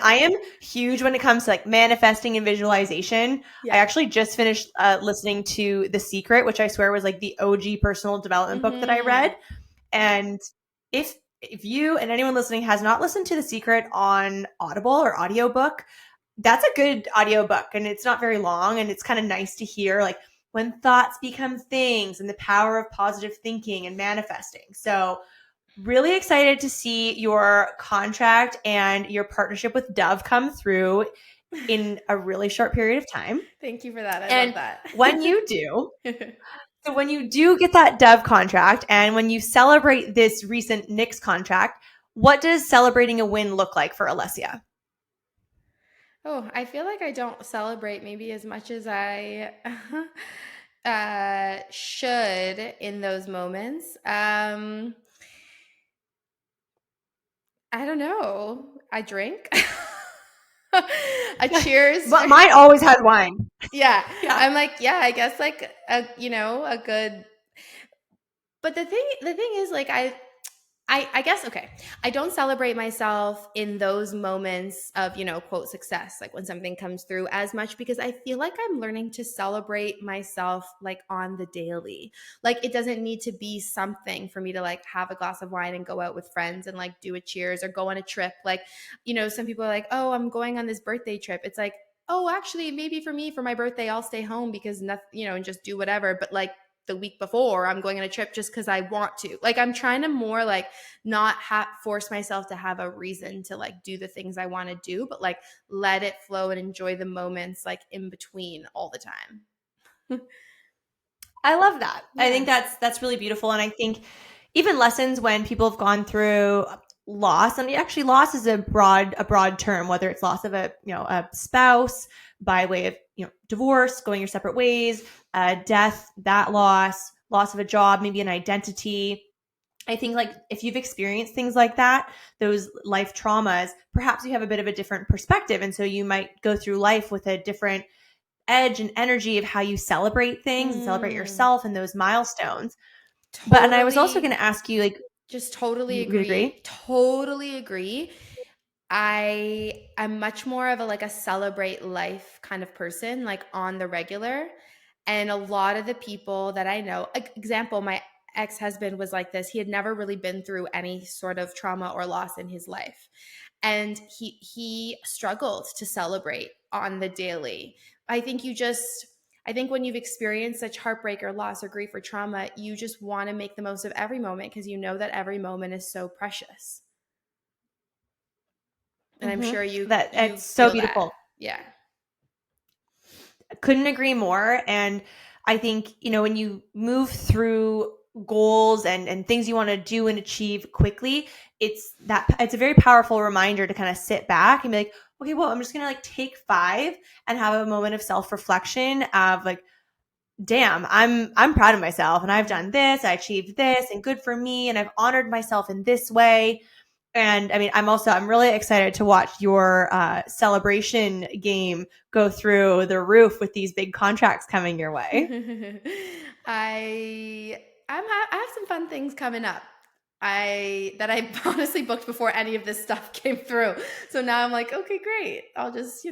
Speaker 1: I am huge when it comes to like manifesting and visualization. Yeah. I actually just finished listening to The Secret, which I swear was like the OG personal development book that I read. And if you and anyone listening has not listened to The Secret on Audible or audiobook, that's a good audiobook, and it's not very long, and it's kind of nice to hear like when thoughts become things and the power of positive thinking and manifesting. So really excited to see your contract and your partnership with Dove come through in a really short period of time.
Speaker 2: Thank you for that. I love that.
Speaker 1: When you do, so when you do get that Dove contract and when you celebrate this recent NYX contract, what does celebrating a win look like for Alessia?
Speaker 2: Oh, I feel like I don't celebrate maybe as much as I should in those moments. I don't know. I drink. A cheers.
Speaker 1: But mine always has wine.
Speaker 2: Yeah. I'm like, yeah, I guess like a good. But the thing is like I guess, okay, I don't celebrate myself in those moments of, quote, success, like when something comes through as much, because I feel like I'm learning to celebrate myself like on the daily. Like it doesn't need to be something for me to like have a glass of wine and go out with friends and like do a cheers or go on a trip. Like, some people are like, oh, I'm going on this birthday trip. It's like, oh, actually maybe for me, for my birthday, I'll stay home because nothing, and just do whatever. But like, the week before, I'm going on a trip just because I want to. Like, I'm trying to more like not force myself to have a reason to like do the things I want to do, but like let it flow and enjoy the moments like in between all the time.
Speaker 1: I love that. I
Speaker 2: Yeah.
Speaker 1: think that's really beautiful, and I think even lessons when people have gone through loss, and actually loss is a broad term, whether it's loss of a spouse by way of divorce, going your separate ways, death, that loss of a job, maybe an identity. I think like if you've experienced things like that, those life traumas, perhaps you have a bit of a different perspective, and so you might go through life with a different edge and energy of how you celebrate things and celebrate yourself and those milestones. And I was also going
Speaker 2: Totally.
Speaker 1: to ask you, like,
Speaker 2: Just totally
Speaker 1: you would
Speaker 2: agree.
Speaker 1: agree?
Speaker 2: Totally agree. I'm much more of a like a celebrate life kind of person, like on the regular. And a lot of the people that I know, example, my ex-husband was like this. He had never really been through any sort of trauma or loss in his life. And he struggled to celebrate on the daily. I think I think when you've experienced such heartbreak or loss or grief or trauma, you just want to make the most of every moment because you know that every moment is so precious. And I'm sure
Speaker 1: That
Speaker 2: you
Speaker 1: it's so
Speaker 2: feel that.
Speaker 1: beautiful.
Speaker 2: Yeah.
Speaker 1: Couldn't agree more. And I think, when you move through goals and things you want to do and achieve quickly, it's a very powerful reminder to kind of sit back and be like, okay, well, I'm just going to like take 5 and have a moment of self-reflection of like, damn, I'm proud of myself and I've done this, I achieved this and good for me. And I've honored myself in this way. And I mean, I'm really excited to watch your celebration game go through the roof with these big contracts coming your way.
Speaker 2: I have some fun things coming up. I honestly booked before any of this stuff came through. So now I'm like, okay, great. I'll just,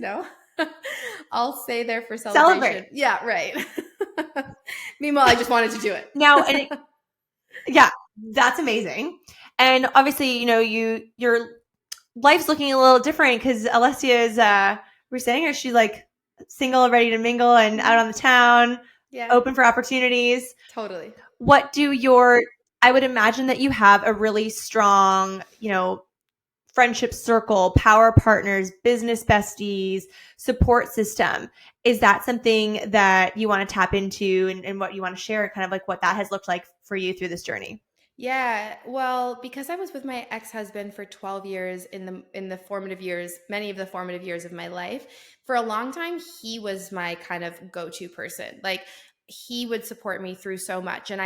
Speaker 2: I'll stay there for
Speaker 1: Celebrate.
Speaker 2: celebration. Yeah, right. Meanwhile, I just wanted to do it.
Speaker 1: Now, yeah, that's amazing. And obviously, your life's looking a little different because Alessia is we're saying her she's like single, ready to mingle and out on the town,
Speaker 2: Yeah,
Speaker 1: open for opportunities.
Speaker 2: totally.
Speaker 1: What do your I would imagine that you have a really strong, friendship circle, power partners, business besties, support system. Is that something that you want to tap into and what you want to share, kind of like what that has looked like for you through this journey?
Speaker 2: Yeah, well, because I was with my ex-husband for 12 years in the formative years, many of the formative years of my life, for a long time he was my kind of go-to person. Like he would support me through so much and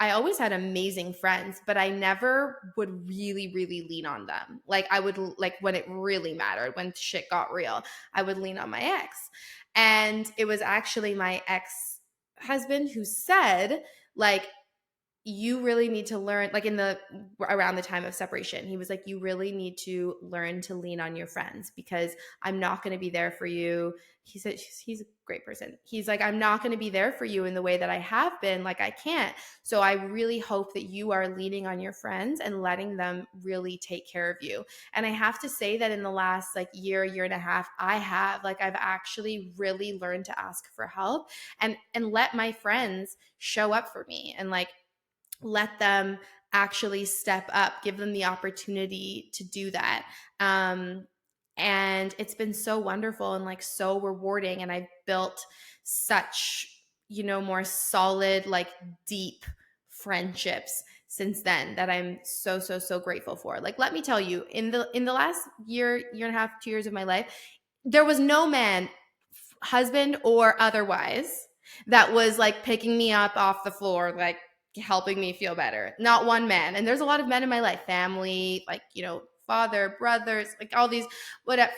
Speaker 2: I always had amazing friends, but I never would really lean on them. Like I would like when it really mattered, when shit got real, I would lean on my ex. And it was actually my ex-husband who said like you really need to learn like in the around the time of separation he was like you really need to learn to lean on your friends because I'm not going to be there for you. He said he's a great person. He's like I'm not going to be there for you in the way that I have been, like I can't. So I really hope that you are leaning on your friends and letting them really take care of you. And I have to say that in the last like year and a half I've actually really learned to ask for help and let my friends show up for me and like let them actually step up, give them the opportunity to do that. And it's been so wonderful and like so rewarding. And I've built such, more solid, like deep friendships since then that I'm so grateful for. Like, let me tell you, in the last year and a half, 2 years of my life, there was no man, husband or otherwise, that was like picking me up off the floor, like helping me feel better. Not one man. And there's a lot of men in my life, family, like, father, brothers, like all these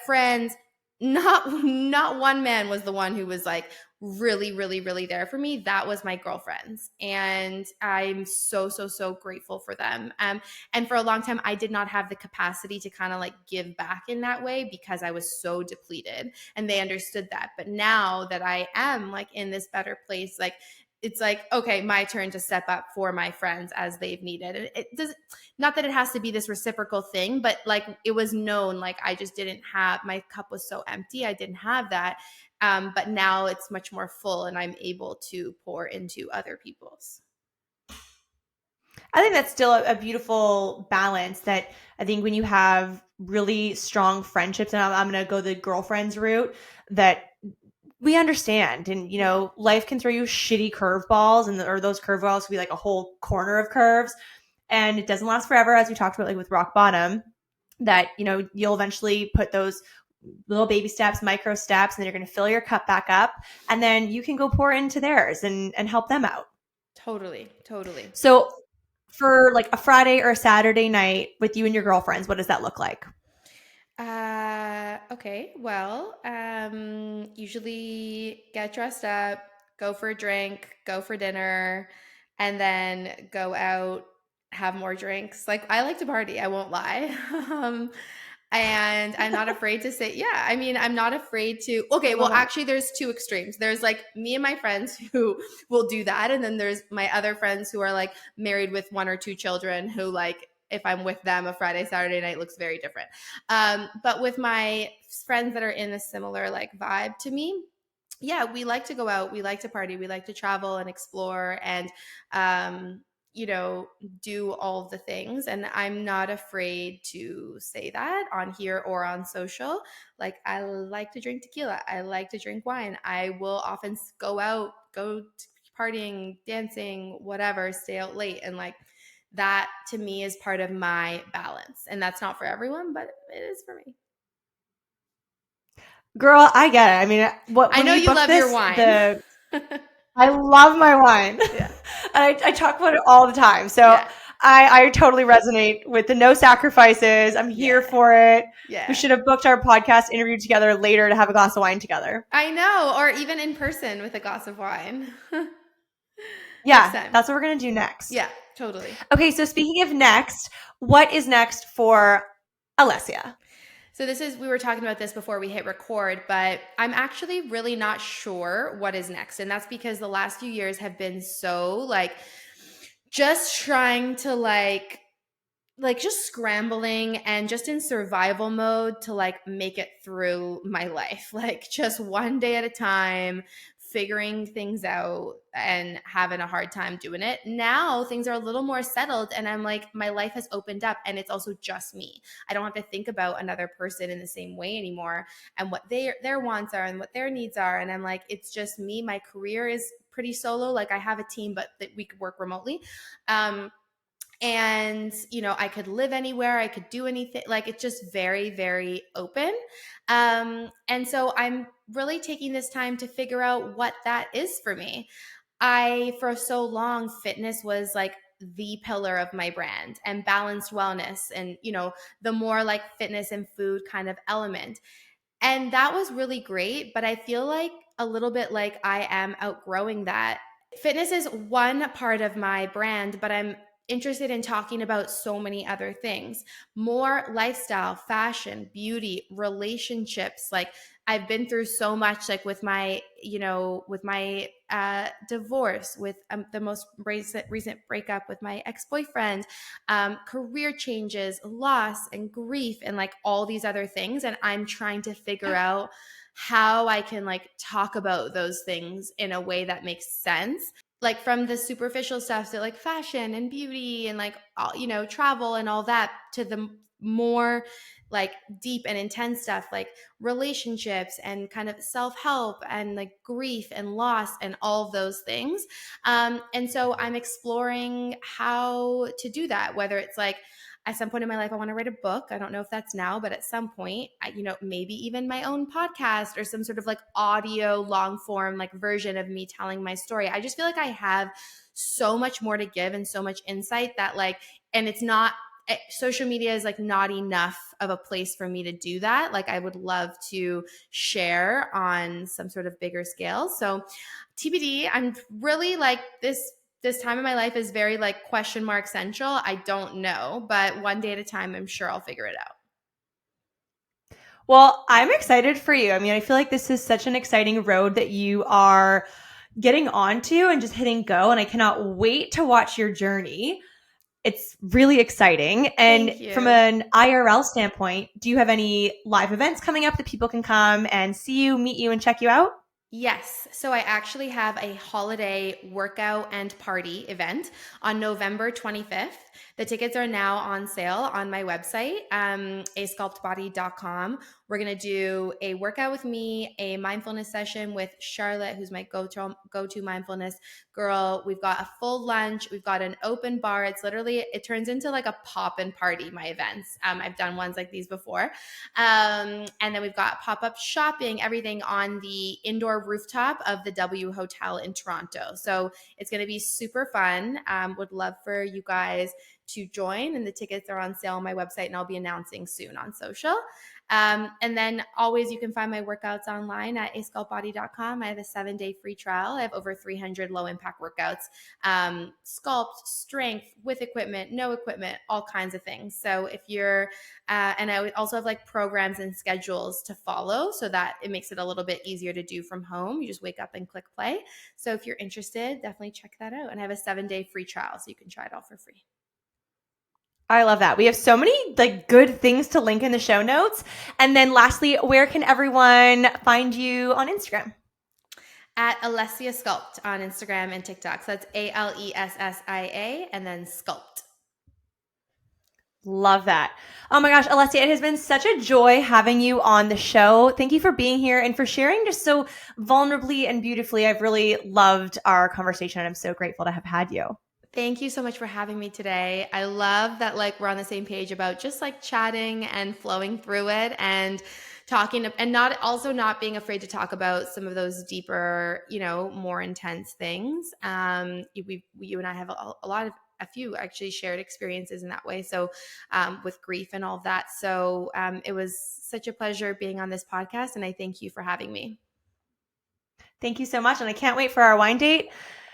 Speaker 2: friends. Not one man was the one who was like really there for me. That was my girlfriends. And I'm so grateful for them. And for a long time I did not have the capacity to kind of like give back in that way because I was so depleted and they understood that. But now that I am like in this better place, like it's like, okay, my turn to step up for my friends as they've needed. It does not that it has to be this reciprocal thing, but like it was known, like I just didn't have, my cup was so empty. I didn't have that. But now it's much more full and I'm able to pour into other people's.
Speaker 1: I think that's still a beautiful balance that I think when you have really strong friendships, and I'm going to go the girlfriends route, that we understand. And, life can throw you shitty curveballs, or those curveballs can be like a whole corner of curves. And it doesn't last forever, as we talked about, like with rock bottom, that, you'll eventually put those little baby steps, micro steps, and then you're going to fill your cup back up. And then you can go pour into theirs and help them out.
Speaker 2: Totally.
Speaker 1: So for like a Friday or a Saturday night with you and your girlfriends, what does that look like?
Speaker 2: Okay. Well, usually get dressed up, go for a drink, go for dinner, and then go out, have more drinks. Like I like to party, I won't lie. And I'm not afraid to say, yeah, I mean, I'm not afraid to. Okay, well, actually, there's two extremes. There's like me and my friends who will do that. And then there's my other friends who are like married with one or two children who, like, if I'm with them, a Friday, Saturday night looks very different. But with my friends that are in a similar like vibe to me, yeah, we like to go out, we like to party, we like to travel and explore and, do all the things. And I'm not afraid to say that on here or on social. Like, I like to drink tequila, I like to drink wine. I will often go out, go partying, dancing, whatever, stay out late. And like, that to me is part of my balance. And that's not for everyone, but it is for me.
Speaker 1: Girl, I get it. I mean,
Speaker 2: I know you love your wine.
Speaker 1: I love my wine.
Speaker 2: Yeah.
Speaker 1: I talk about it all the time. So
Speaker 2: Yeah.
Speaker 1: I totally resonate with the no sacrifices. I'm here for it.
Speaker 2: Yeah.
Speaker 1: We should have booked our podcast interview together later to have a glass of wine together.
Speaker 2: I know, or even in person with a glass of wine.
Speaker 1: Yeah, that's what we're going to do next.
Speaker 2: Yeah, totally.
Speaker 1: Okay, so speaking of next, what is next for Alessia?
Speaker 2: So we were talking about this before we hit record, but I'm actually really not sure what is next. And that's because the last few years have been so like just trying to like just scrambling and just in survival mode to like make it through my life, like just one day at a time, figuring things out and having a hard time doing it. Now things are a little more settled and I'm like, my life has opened up and it's also just me. I don't have to think about another person in the same way anymore and what their wants are and what their needs are. And I'm like, it's just me. My career is pretty solo. Like I have a team, but that we could work remotely. And I could live anywhere, I could do anything. Like it's just very, very open. And so I'm really taking this time to figure out what that is for me. For so long, fitness was like the pillar of my brand and balanced wellness and the more like fitness and food kind of element. And that was really great, but I feel like a little bit like I am outgrowing that. Fitness is one part of my brand, but I'm interested in talking about so many other things, more lifestyle, fashion, beauty, relationships. Like I've been through so much, like with my, divorce, with the most recent breakup with my ex-boyfriend, career changes, loss and grief, and like all these other things. And I'm trying to figure out how I can like talk about those things in a way that makes sense, like from the superficial stuff to like fashion and beauty and like travel and all that, to the more like deep and intense stuff like relationships and kind of self-help and like grief and loss and all of those things. And so I'm exploring how to do that, whether it's like at some point in my life, I want to write a book. I don't know if that's now, but at some point, maybe even my own podcast or some sort of like audio long form, like version of me telling my story. I just feel like I have so much more to give and so much insight that and it's not, social media is like not enough of a place for me to do that. Like I would love to share on some sort of bigger scale. So TBD, I'm really like this time in my life is very like question mark central. I don't know, but one day at a time, I'm sure I'll figure it out.
Speaker 1: Well, I'm excited for you. I mean, I feel like this is such an exciting road that you are getting onto and just hitting go. And I cannot wait to watch your journey. It's really exciting. And
Speaker 2: Thank
Speaker 1: from
Speaker 2: you.
Speaker 1: an IRL standpoint, do you have any live events coming up that people can come and see you, meet you, and check you out?
Speaker 2: Yes. So I actually have a holiday workout and party event on November 25th. The tickets are now on sale on my website, asculptbody.com. We're going to do a workout with me, a mindfulness session with Charlotte, who's my go-to mindfulness girl. We've got a full lunch. We've got an open bar. It turns into like a pop-in party, my events. I've done ones like these before. And then we've got pop-up shopping, everything on the indoor rooftop of the W Hotel in Toronto. So it's going to be super fun. Would love for you guys to join, and the tickets are on sale on my website, and I'll be announcing soon on social. And then always you can find my workouts online at asculptbody.com. I have a 7-day free trial. I have over 300 low impact workouts, sculpt, strength, with equipment, no equipment, all kinds of things. So if you're, and I also have like programs and schedules to follow so that it makes it a little bit easier to do from home. You just wake up and click play. So if you're interested, definitely check that out. And I have a 7-day free trial, so you can try it all for free.
Speaker 1: I love that. We have so many like good things to link in the show notes. And then lastly, where can everyone find you on Instagram?
Speaker 2: At Alessia Sculpt on Instagram and TikTok. So that's Alessia and then Sculpt.
Speaker 1: Love that. Oh my gosh, Alessia, it has been such a joy having you on the show. Thank you for being here and for sharing just so vulnerably and beautifully. I've really loved our conversation, and I'm so grateful to have had you.
Speaker 2: Thank you so much for having me today. I love that like we're on the same page about just like chatting and flowing through it and talking and not being afraid to talk about some of those deeper, more intense things. You and I have a few actually shared experiences in that way. So with grief and all of that. So it was such a pleasure being on this podcast, and I thank you for having me.
Speaker 1: Thank you so much. And I can't wait for our wine date.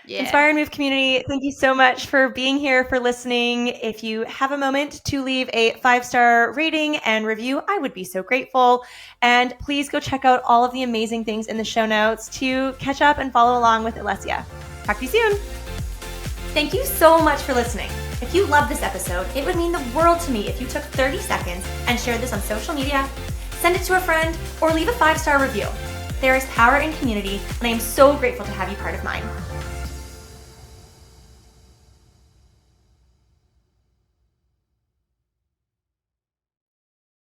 Speaker 2: Yeah.
Speaker 1: Inspire and Move community, thank you so much for being here, for listening. If you have a moment to leave a 5-star rating and review, I would be so grateful. And please go check out all of the amazing things in the show notes to catch up and follow along with Alessia. Talk to you soon. Thank you so much for listening. If you loved this episode, it would mean the world to me if you took 30 seconds and shared this on social media, send it to a friend, or leave a 5-star review. There is power in community, and I am so grateful to have you part of mine.